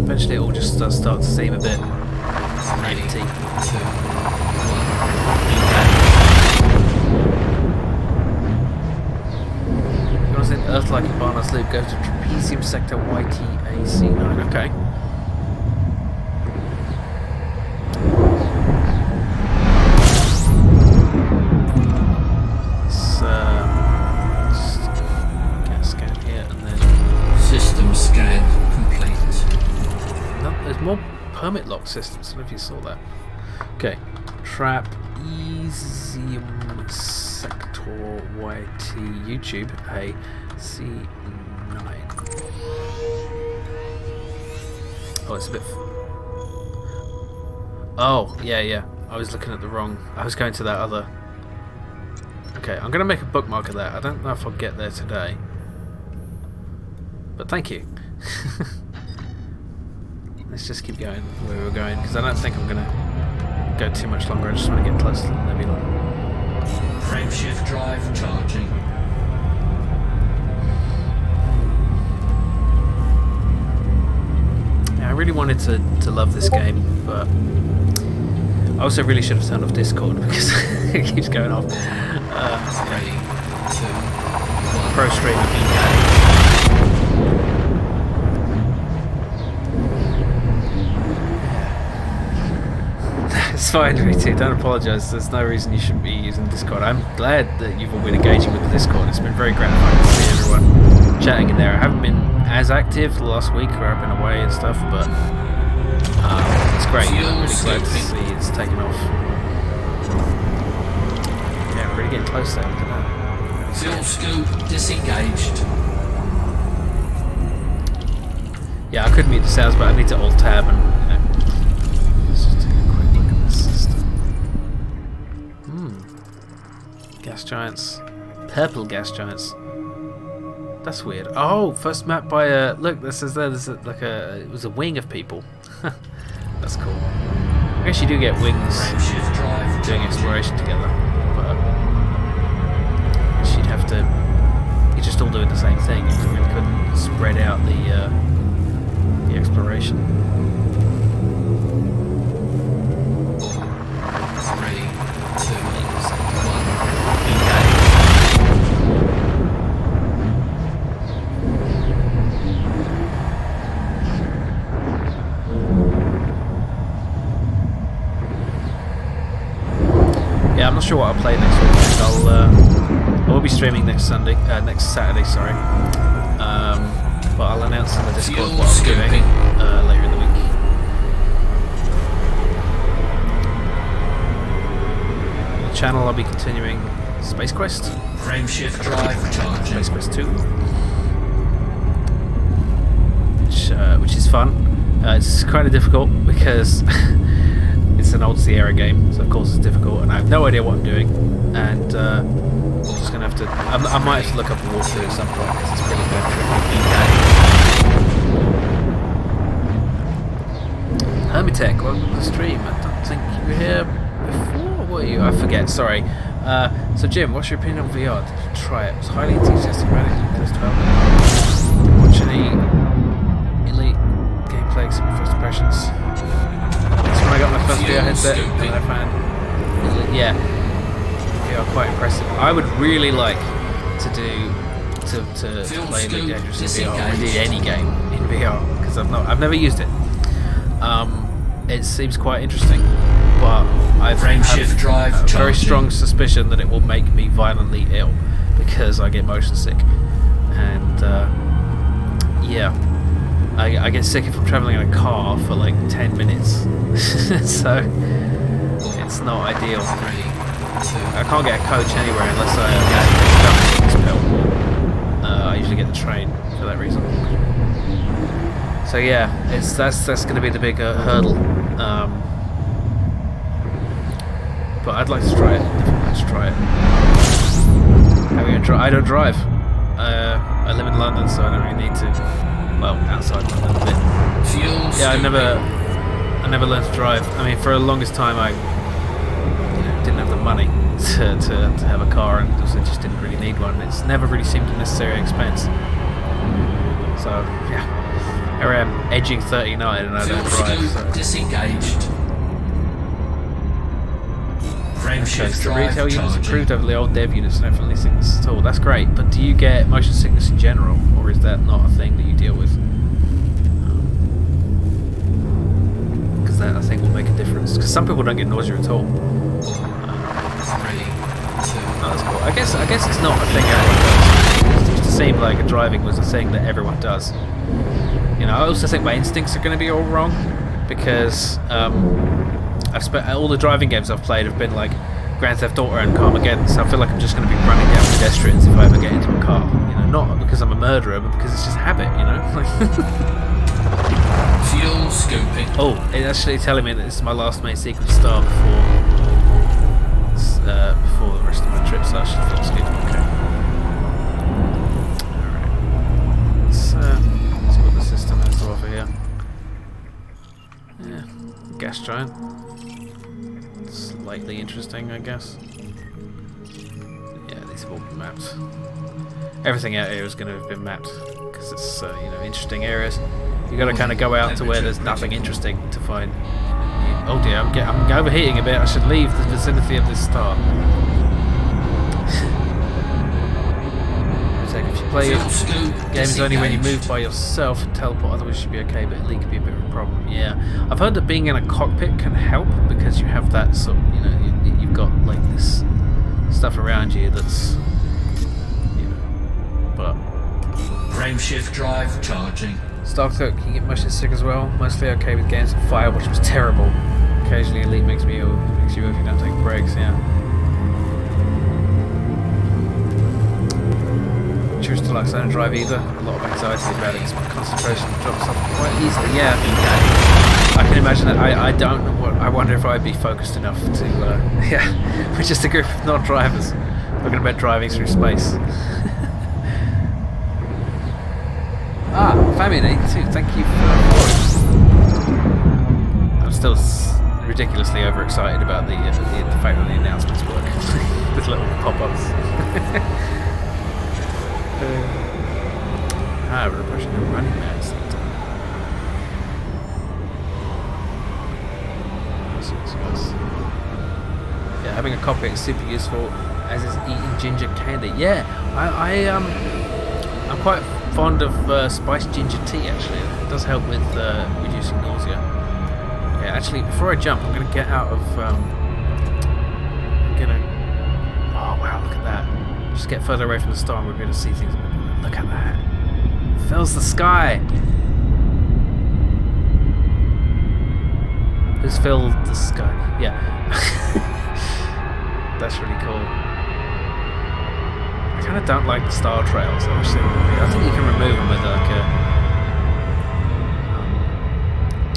Eventually it all just does start to seem a bit empty.
3, 2, 1.
You want to see Earth-like in Barnard's Loop, go to Trapezium Sector YTAC9. Okay. Permit lock systems. I don't know if you saw that. Okay. Trapezium Sector YT YouTube AC9. Oh, it's a bit. Oh, yeah. I was looking at the wrong. I was going to that other. Okay, I'm going to make a bookmark of that. I don't know if I'll get there today. But thank you. Let's just keep going where we're going, because I don't think I'm going to go too much longer. I just want to get close to the nebula.
Frameshift drive charging.
Yeah, I really wanted to love this game, but I also really should have turned off Discord because it keeps going off.
3, 2, 1.
Pro stream. It's fine, Riti, don't apologise. There's no reason you shouldn't be using Discord. I'm glad that you've all been engaging with the Discord. It's been very gratifying to see everyone chatting in there. I haven't been as active the last week where I've been away and stuff, but it's great. I'm really glad to see it's taken off. Yeah, we're really getting close there. Look at that.
Fuel scoop disengaged.
Yeah, I could mute the sounds, but I need to alt tab and let's just take a quick look at this system. Gas giants. Purple gas giants. That's weird. Oh, first map by a... Look, this is there. There's like a... It was a wing of people. That's cool. I guess you do get wings doing exploration together. But I guess you'd have to... You're just all doing the same thing. You really couldn't spread out the exploration.
3, 2, 1.
Yeah, I'm not sure what I'll play next week. I will be streaming next Saturday, sorry. But I'll announce on the Discord what I'm doing later in the week. On the channel, I'll be continuing Space Quest.
Frameshift drive charging.
Space Quest 2, which is fun. It's kind of difficult because it's an old Sierra game, so of course it's difficult, and I have no idea what I'm doing. And I'm just gonna have to. I might have to look up a walkthrough at some point because it's pretty bad. Hermitech, welcome to the stream. I don't think you were here before. Were you? I forget. Sorry. So Jim, what's your opinion on VR? Did you try it? I was highly enthusiastic about it. Close to Did you watch any elite gameplay except my first impressions? That's when I got my first VR headset, and I found yeah, VR quite impressive. I would really like to do to play Elite Dangerous in VR, or indeed any game in VR, because I've never used it. It seems quite interesting, but I've a very strong suspicion that it will make me violently ill because I get motion sick, and yeah, I get sick if I'm travelling in a car for like 10 minutes, so it's not ideal. I can't get a coach anywhere unless I get a pill. I usually get the train for that reason. So yeah, that's going to be the big hurdle. But I'd like to try it. Let's try it. I don't drive. I live in London, so I don't really need to. Well, outside London a bit. Yeah, I never learned to drive. I mean, for the longest time, I didn't have the money to have a car, and also just didn't really need one. It's never really seemed a necessary expense. So yeah. Here I am, edging 39 and I don't drive. So.
Disengaged.
Okay, so the retail units improved over the old dev units and no feeling sickness at all. That's great, but do you get motion sickness in general, or is that not a thing that you deal with? Because that I think will make a difference. Because some people don't get nausea at all. Oh, that's cool. I guess it's not a thing everyone does. It used to seem like driving was a thing that everyone does. You know, I also think my instincts are going to be all wrong because I've spent all the driving games I've played have been like Grand Theft Auto and Carmageddon, so I feel like I'm just going to be running down pedestrians if I ever get into a car. You know, not because I'm a murderer, but because it's just habit. You know.
Fuel scooping.
Oh, it's actually telling me that this is my last main sequence star before the rest of my trip, so I should feel scooping. Okay. All right. Let's see what the system has to offer here. Yeah, gas giant. Slightly interesting, I guess. Yeah, these have all been mapped. Everything out here is going to have been mapped because it's interesting areas. You got to kind of go out to where there's nothing interesting to find. Oh dear, I'm overheating a bit. I should leave the vicinity of this star. If you play games only when you move by yourself and teleport, otherwise you should be okay, but elite could be a bit of a problem. Yeah, I've heard that being in a cockpit can help because you have that sort of, you've got like this stuff around you that's, but.
Frameshift drive charging.
Starcook, you can get motion sick as well. Mostly okay with games like Firewatch was terrible. Occasionally elite makes you ill if you don't take breaks, yeah. Cheers to Lux, I don't drive either. A lot of anxiety about it, my concentration drops off quite easily. Yeah, I can imagine that. I don't know what. I wonder if I'd be focused enough to. Yeah, we're just a group of non-drivers. Talking about driving through space. Fabian82, thank you for following. I'm still ridiculously overexcited about the fact that the announcements work. With little pop-ups. We're approaching the running man center. Yeah, having a cockpit is super useful, as is eating ginger candy. Yeah, I'm quite fond of spiced ginger tea. Actually, it does help with reducing nausea. Okay, actually, before I jump, I'm gonna get out of. Oh wow, look at that! Just get further away from the star, and we're gonna see things. Look at that! It fills the sky. Who's filled the sky? Yeah, that's really cool. I kind of don't like the star trails. I think you can remove them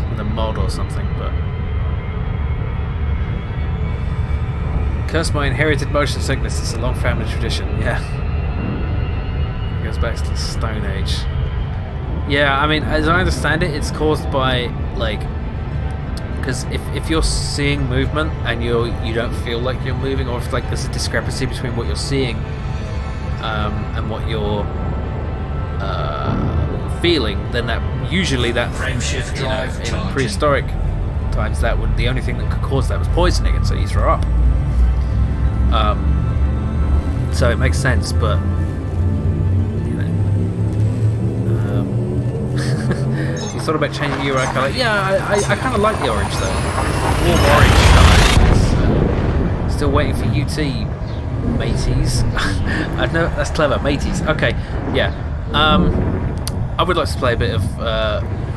with a mod or something. But cursed by inherited motion sickness. It's a long family tradition. Yeah, it goes back to the Stone Age. Yeah, I mean, as I understand it, it's caused by because if you're seeing movement and you don't feel like you're moving, or if there's a discrepancy between what you're seeing and what you're feeling, then usually
Frameshift drive
in
charging.
prehistoric times the only thing that could cause that was poisoning, and so you throw up. So it makes sense, but you thought about changing your colour? Yeah, I kind of like the orange though. Warm orange colour. Still waiting for UT, mateys. I know that's clever, mateys. Okay, yeah. I would like to play a bit of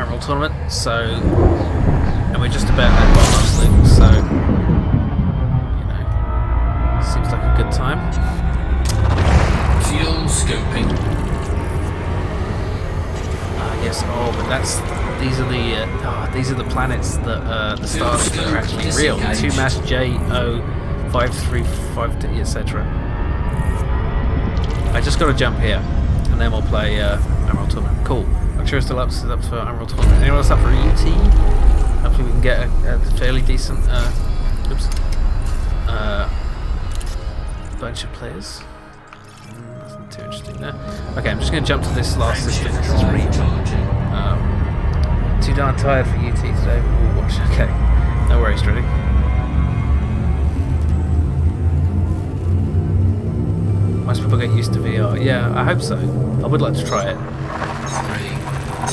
Emerald Tournament, and we're just about at boss loop, so seems like a good time.
Fuel scoping.
Yes. Oh, but these are the planets that the stars that are actually real. 2 mass JO535, etc. I just got to jump here, and then we'll play Emerald Tournament. Cool. I'm sure it's still up for Emerald Tournament. Anyone else up for UT? Hopefully we can get a fairly decent bunch of players. Nothing too interesting there. Okay, I'm just going to jump to this last system. This is really too darn tired for UT today. We'll watch. Okay, no worries, ready. Most people get used to VR. Yeah, I hope so. I would like to try it. I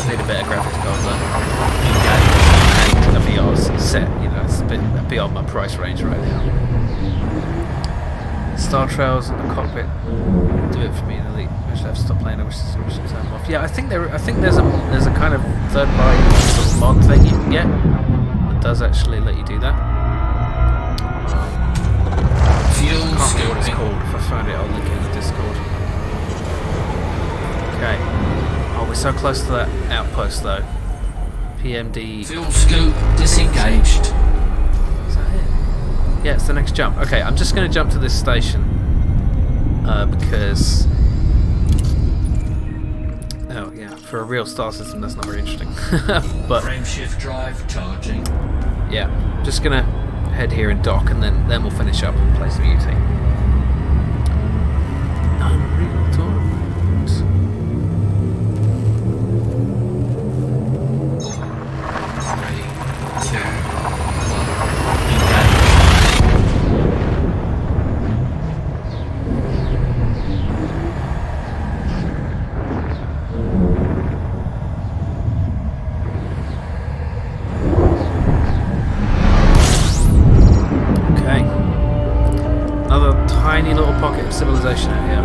need a better graphics card, but a VR's set. It's a bit beyond my price range right now. Star Trails and the cockpit do it for me in Elite. I should have to stop playing. I wish this was turn them off. Yeah, I think there's a kind of third-party sort of mod thing you can get that does actually let you do that. I can't remember what it's called. If I find it, I'll link it in the Discord. Okay. Oh, we're so close to that outpost though. PMD.
Fuel scope disengaged.
Is that it? Yeah, it's the next jump. Okay, I'm just going to jump to this station because for a real star system that's not very interesting. But
Frameshift drive charging.
yeah, just gonna head here and dock, and then we'll finish up and play some UT. Unreal Tournament.
Ready. 2.
Tiny little pocket of civilization out here.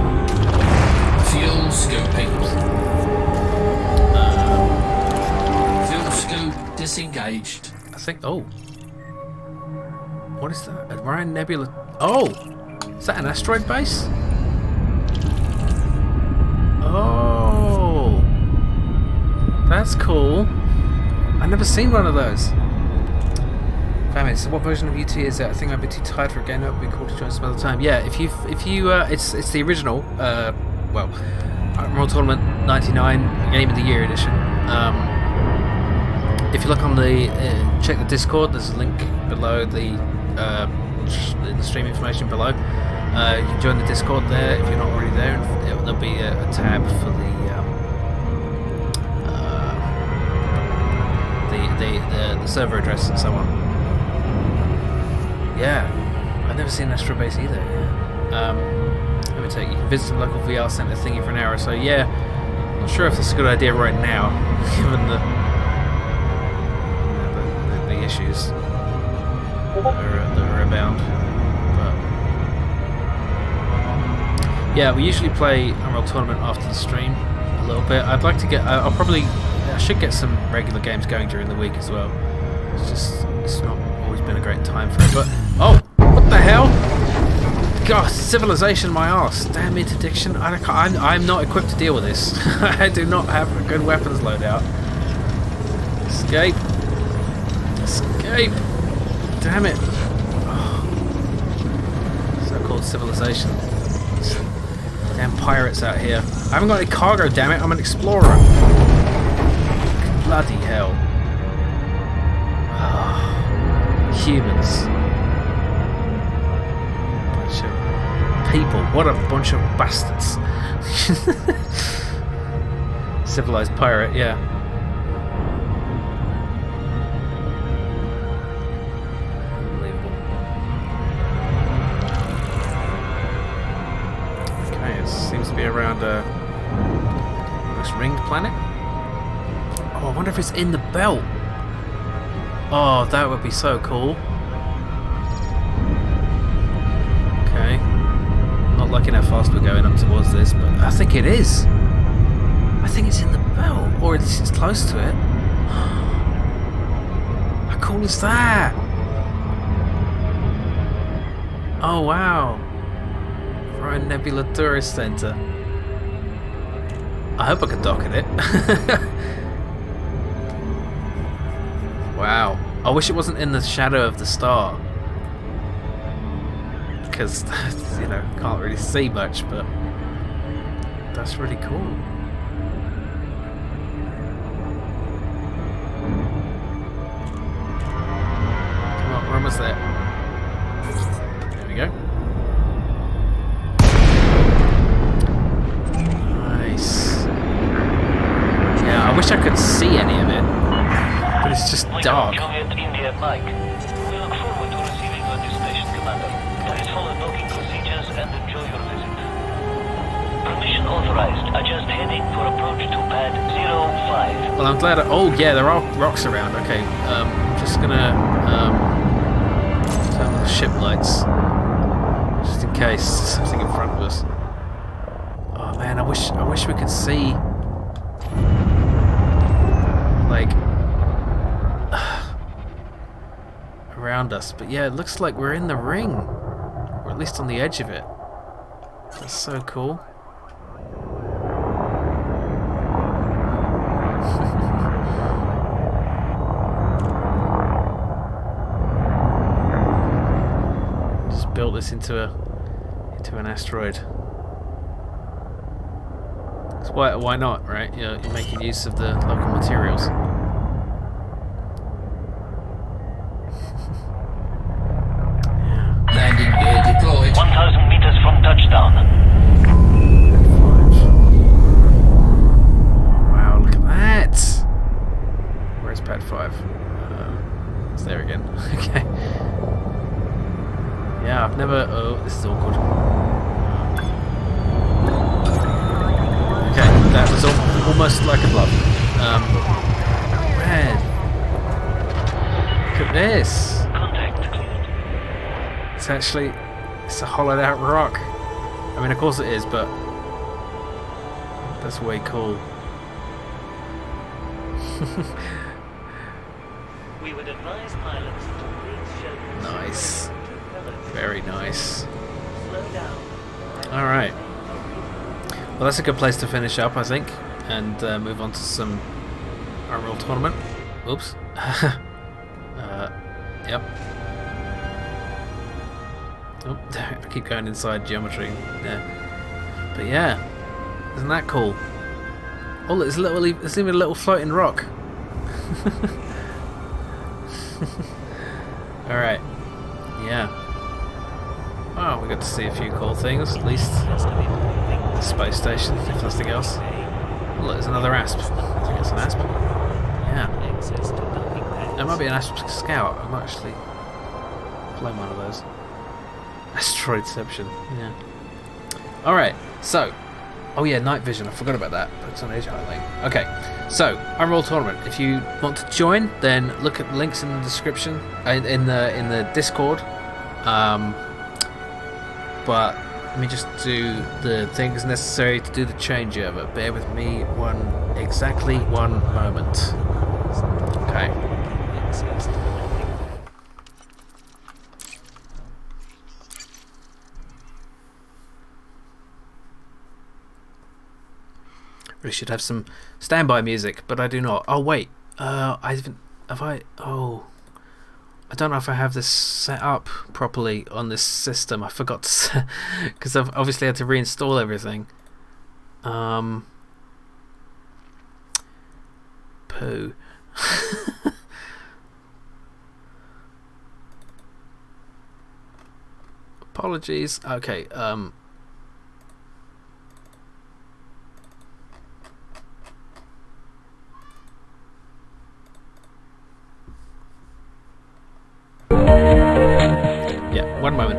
Fuel scoping. Fuel scope disengaged.
I think. Oh, what is that? Orion Nebula. Oh, is that an asteroid base? Oh, that's cool. I've never seen one of those. Damn it! So what version of UT is it? I think I'd be too tired for a game. That would be cool to join some other time. Yeah, if you it's the original. Well, World Tournament '99 Game of the Year edition. If you look on the check the Discord, there's a link below the stream information below. You can join the Discord there if you're not already there. And there'll be a tab for the server address and so on. Yeah, I've never seen Astro Base either. Let me take you can visit some local VR center thingy for an hour or so. Yeah, not sure if that's a good idea right now, given the issues that are abound. But yeah, we usually play Unreal Tournament after the stream a little bit. I'd like to get. I should get some regular games going during the week as well. It's not always been a great time for it. But oh, what the hell? Gosh, civilization, my arse. Damn interdiction. I'm not equipped to deal with this. I do not have a good weapons loadout. Escape. Escape. Damn it. Oh. So-called civilization. Damn pirates out here. I haven't got any cargo, damn it. I'm an explorer. Bloody hell. Oh. Humans. Bunch of people. What a bunch of bastards. Civilized pirate, yeah. Unbelievable. Okay, it seems to be around this ringed planet. Oh, I wonder if it's in the belt. Oh, that would be so cool. Okay. Not liking how fast we're going up towards this, but I think it is. I think it's in the belt, or at least it's close to it. How cool is that? Oh, wow. Orion Nebula Tourist Center. I hope I can dock at it. Wow. I wish it wasn't in the shadow of the star. Because, you know, can't really see much, but that's really cool. Come on, we're almost there. There we go. Nice. Yeah, I wish I could see any of it. But it's just dark.
Juliet India Mike. We look forward to receiving your destination, Commander. Please follow docking procedures and enjoy your visit. Permission authorized. Adjust heading for approach to pad 05.
Well, I'm glad. Oh, yeah, there are rocks around. Okay, I'm just gonna turn on the ship lights, just in case there's something in front of us. Oh man, I wish we could see, like, around us. But yeah, it looks like we're in the ring, or at least on the edge of it. That's so cool. Just built this into an asteroid. Why not, right? You're making use of the local materials.
Landing gear deployed.
1,000 meters from touchdown.
Wow, look at that! Where's pad 5? It's there again. Okay. Yeah, I've never... Oh, this is awkward. Okay, that was almost like a bluff. Man. Look at this!
Contact cleared.
It's a hollowed out rock. I mean, of course it is, but that's way cool.
We would advise pilots to please show
Nice. Very nice.
slow down.
Alright. Well, that's a good place to finish up, I think, and move on to some Unreal Tournament. Oops. Yep. Oh, I keep going inside geometry there. But yeah, isn't that cool? Oh, there's even a little floating rock. Alright. Yeah. Oh, we got to see a few cool things, at least. The space station, if nothing else. Oh, look, there's another asp. I think it's an asp. Yeah. It might be an asp scout. I might actually play one of those. Asteroidception, yeah. Alright, so. Oh yeah, night vision. I forgot about that. But it's on Age Highlight. Okay, so Unroll Tournament. If you want to join, then look at the links in the description, in the Discord. But let me just do the things necessary to do the changeover. Bear with me exactly one moment. Okay. Really should have some standby music, but I do not. Oh wait, I don't know if I have this set up properly on this system. I forgot to, because I've obviously had to reinstall everything. Poo. Apologies. Okay. Yeah, one moment.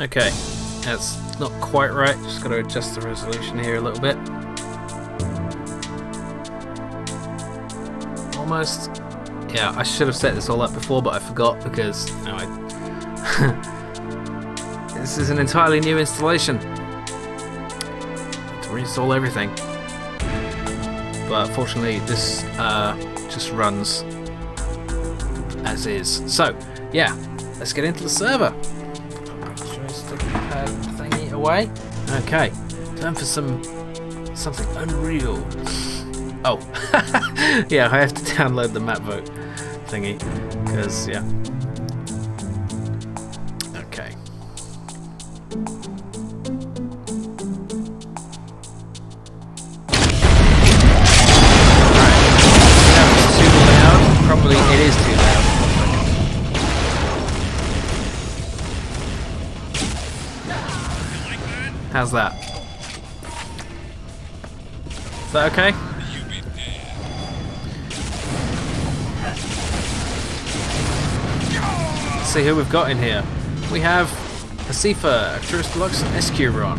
Okay, that's not quite right. Just got to adjust the resolution here a little bit. Almost. Yeah, I should have set this all up before, but I forgot because this is an entirely new installation. To reinstall everything. But fortunately, this just runs as is. So, yeah, let's get into the server. Thingy away. Okay, time for something unreal. Oh, yeah, I have to download the map vote thingy because yeah. Okay. Right. That was too loud. Probably it is too loud. How's that? Is that okay? Let's see who we've got in here. We have Asifa, Actress Deluxe, and Escuron.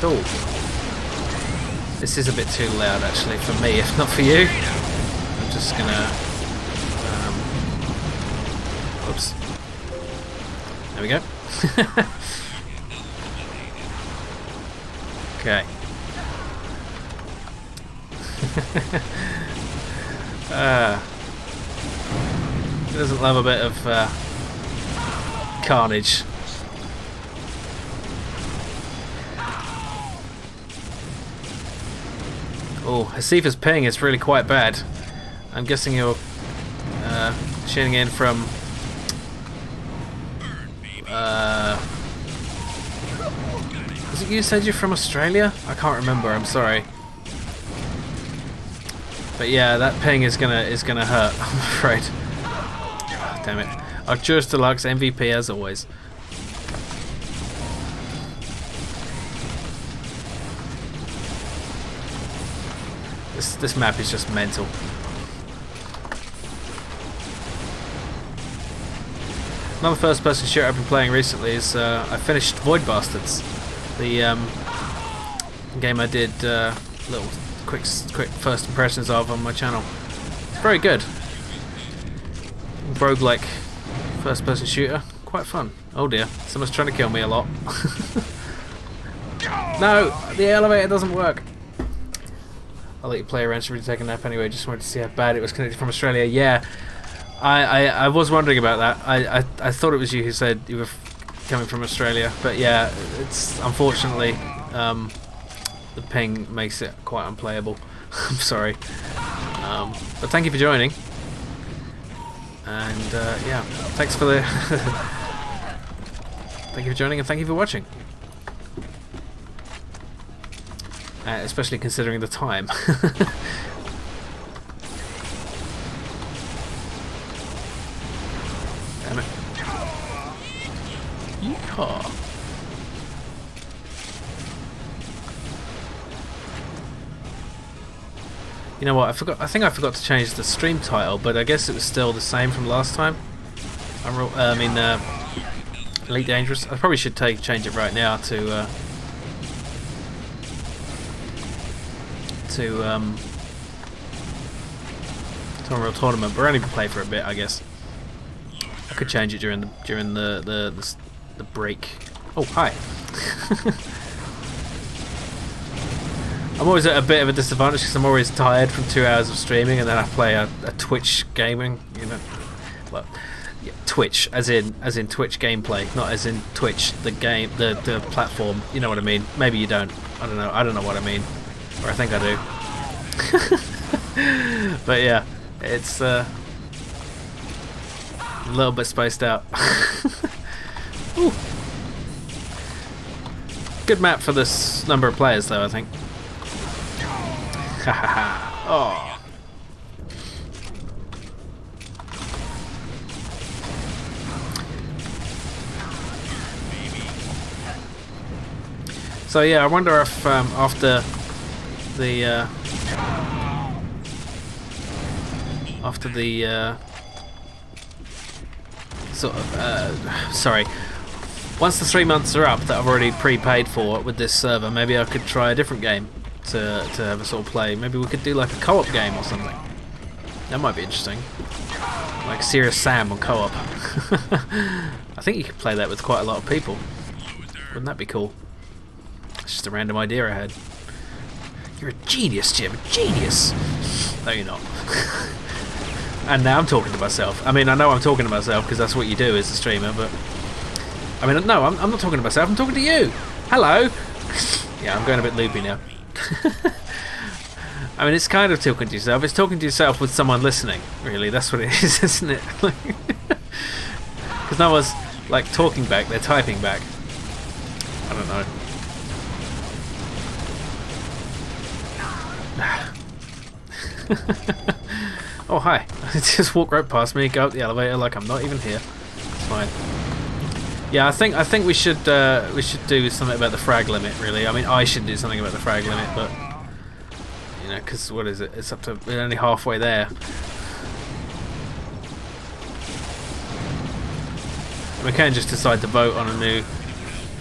Cool. This is a bit too loud actually for me, if not for you. I'm just gonna... oops. There we go. Okay. He doesn't love a bit of carnage. Oh, Hasifa's ping is really quite bad. I'm guessing you're tuning in from was it you said you're from Australia? I can't remember, I'm sorry. But yeah, that ping is gonna hurt, I'm afraid. Oh, damn it. Arcturus Deluxe MVP as always. This map is just mental. Another first-person shooter I've been playing recently is I finished Void Bastards, the game I did little quick first impressions of on my channel. It's very good. Roguelike first-person shooter, quite fun. Oh dear, someone's trying to kill me a lot. No, the elevator doesn't work. I'll let you play around. Should we take a nap anyway? Just wanted to see how bad it was connected from Australia. Yeah, I was wondering about that. I thought it was you who said you were coming from Australia, but yeah, it's unfortunately the ping makes it quite unplayable. I'm sorry, but thank you for joining, and yeah, thanks for the thank you for joining and thank you for watching. Especially considering the time. Damn it. Yeehaw. You know what, I think I forgot to change the stream title, but I guess it was still the same from last time. Elite Dangerous. I probably should change it right now to Unreal Tournament, but we're only gonna play for a bit, I guess. I could change it during the break. Oh, hi. I'm always at a bit of a disadvantage because I'm always tired from 2 hours of streaming, and then I play a Twitch gaming, you know. Well, yeah, Twitch, as in Twitch gameplay, not as in Twitch the game, the platform. You know what I mean? Maybe you don't. I don't know. I don't know what I mean. Or I think I do. But yeah, it's a little bit spaced out. Ooh. Good map for this number of players though, I think. Oh. So yeah, I wonder if after the sorry, once the 3 months are up that I've already prepaid for with this server, maybe I could try a different game to have a sort of play. Maybe we could do like a co-op game or something. That might be interesting, like Serious Sam on co-op. I think you could play that with quite a lot of people. Wouldn't that be cool? It's just a random idea I had. You're a genius, Jim. A genius. No, you're not. And now I'm talking to myself. I mean, I know I'm talking to myself because that's what you do as a streamer, but... I mean, no, I'm not talking to myself. I'm talking to you. Hello. Yeah, I'm going a bit loopy now. I mean, it's kind of talking to yourself. It's talking to yourself with someone listening, really. That's what it is, isn't it? Because no one's, like, talking back. They're typing back. I don't know. Oh, hi. Just walk right past me, go up the elevator like I'm not even here. It's fine. Yeah, I think we should do something about the frag limit, really. I mean, I should do something about the frag limit, but you know, because what is it? It's up to, we're only halfway there. We can just decide to vote on a new...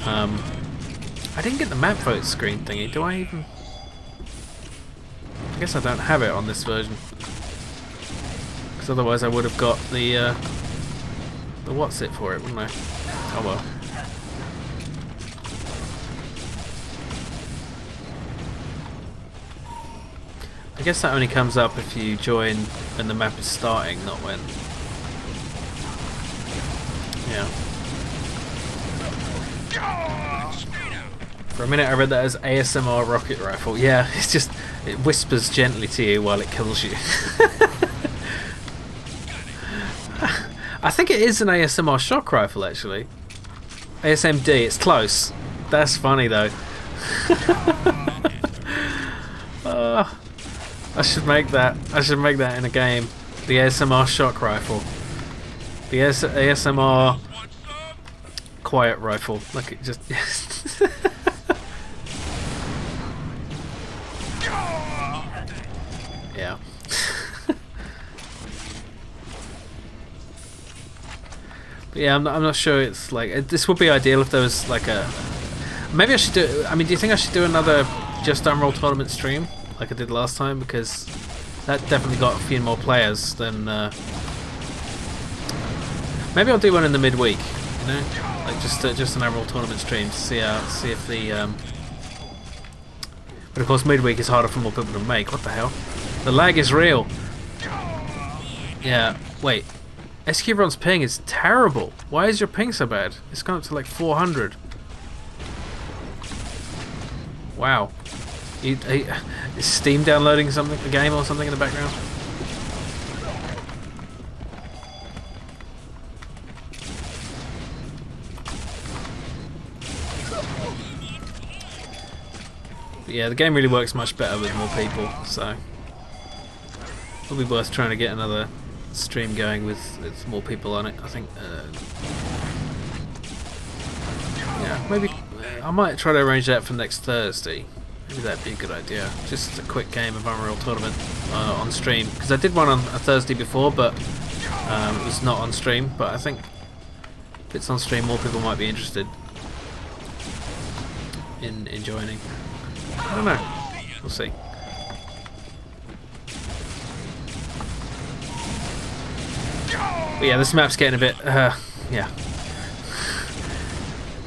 I didn't get the map vote screen thingy. Do I even... I guess I don't have it on this version. Because otherwise I would have got the what's it for it, wouldn't I? Oh well. I guess that only comes up if you join when the map is starting, not when. Yeah. For a minute I read that as ASMR rocket rifle. Yeah, it's just, it whispers gently to you while it kills you. I think it is an ASMR shock rifle actually. ASMD, it's close. That's funny though. I should make that. I should make that in a game. The ASMR shock rifle. The ASMR quiet rifle. Look, it just. Yeah. But yeah, I'm not sure. It's like this would be ideal if there was like a. Maybe I should do. I mean, do you think I should do another Just Unroll tournament stream like I did last time? Because that definitely got a few more players than. Maybe I'll do one in the midweek. You know, like just an Unroll tournament stream to see if the. But of course, midweek is harder for more people to make. What the hell? The lag is real. Yeah. Wait. SQRon's ping is terrible. Why is your ping so bad? It's gone up to like 400. Wow. Is Steam downloading something, a game or something in the background? But yeah, the game really works much better with more people, so it'll be worth trying to get another stream going with more people on it. I think yeah, maybe I might try to arrange that for next Thursday. Maybe that'd be a good idea. Just a quick game of Unreal Tournament on stream, because I did one on a Thursday before, but it was not on stream. But I think if it's on stream, more people might be interested in joining. I don't know. We'll see. But yeah, this map's getting a bit, yeah,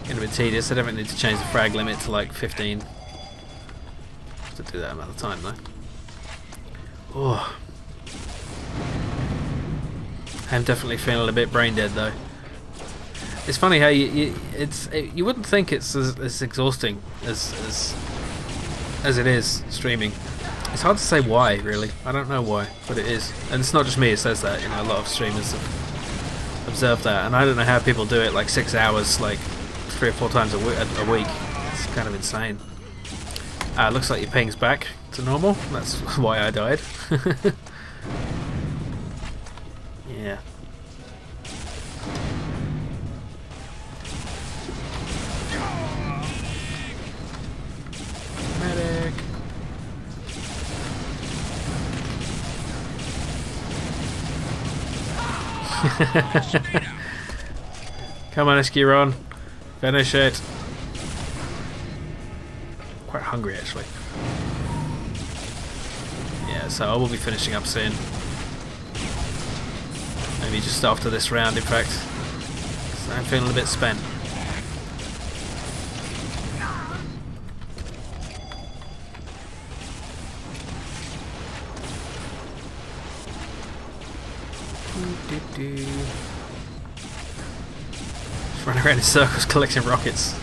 getting a bit tedious. I definitely need to change the frag limit to like 15. Have to do that another time though. Oh, I'm definitely feeling a bit brain dead though. It's funny how you wouldn't think it's as exhausting as it is streaming. It's hard to say why, really. I don't know why, but it is. And it's not just me who says that, you know, a lot of streamers have observed that. And I don't know how people do it like 6 hours, like 3 or 4 times a week. It's kind of insane. Looks like your ping's back to normal. That's why I died. Yeah. Medic. Come on, Esquiron. Finish it. Quite hungry, actually. Yeah, so I will be finishing up soon. Maybe just after this round, in fact. So I'm feeling a bit spent. Just running around in circles collecting rockets.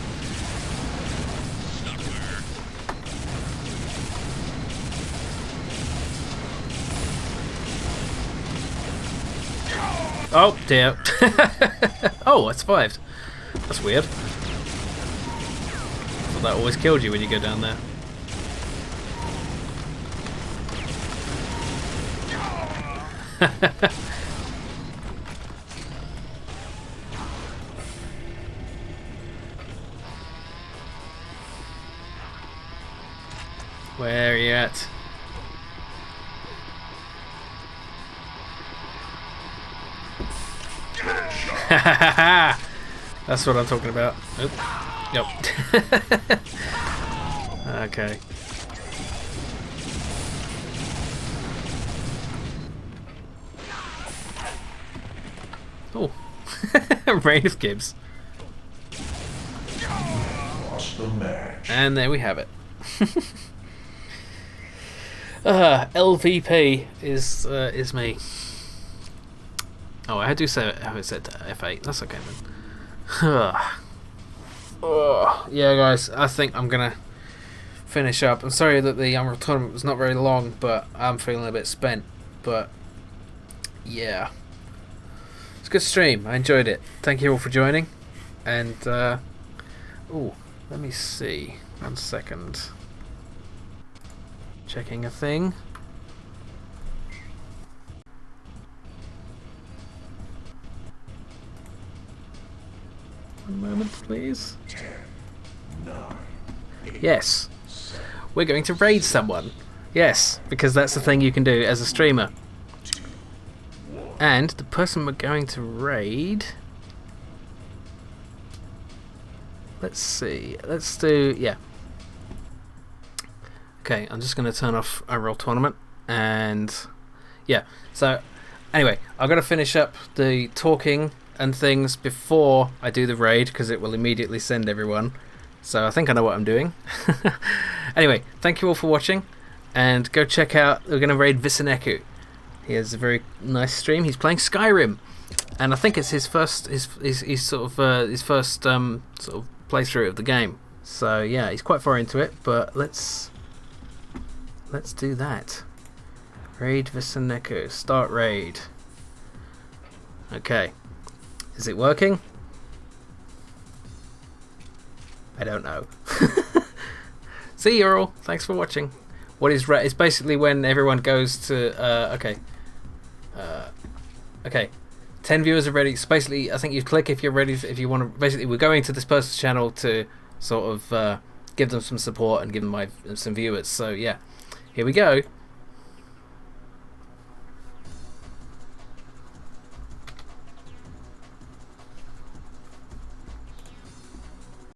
Oh dear. Oh, I survived. That's weird. Thought that always killed you when you go down there. Where are you at? That's what I'm talking about. Oop. Yep. Okay. Oh. Rain of Gibbs. And there we have it. LVP is me. Oh, I do say how it said F8. That's okay then. Yeah, guys, I think I'm gonna finish up. I'm sorry that the Unreal tournament was not very long, but I'm feeling a bit spent. But yeah, it's a good stream. I enjoyed it. Thank you all for joining. And oh, let me see. 1 second. Checking a thing. One moment, please.
10, 9, 8,
Yes,
7,
we're going to raid someone. Yes, because that's the thing you can do as a streamer.
2, 1.
And the person we're going to raid... Let's see. Let's do... Yeah. Okay, I'm just going to turn off Unreal Tournament. And... Yeah. So, anyway, I've got to finish up the talking and things before I do the raid, because it will immediately send everyone. So I think I know what I'm doing. Anyway, thank you all for watching. And go check out... We're going to raid Visaneku. He has a very nice stream. He's playing Skyrim. And I think it's his first... His sort of... his first sort of playthrough of the game. So yeah, he's quite far into it, but let's do that. Raid Visaneku. Start raid. Okay. Is it working? I don't know. See you all. Thanks for watching. What is raid? It's basically when everyone goes to okay. Okay. 10 viewers are ready. So basically, I think you click if you're ready. If you want to, basically, we're going to this person's channel to sort of give them some support and give them some viewers. So yeah, here we go.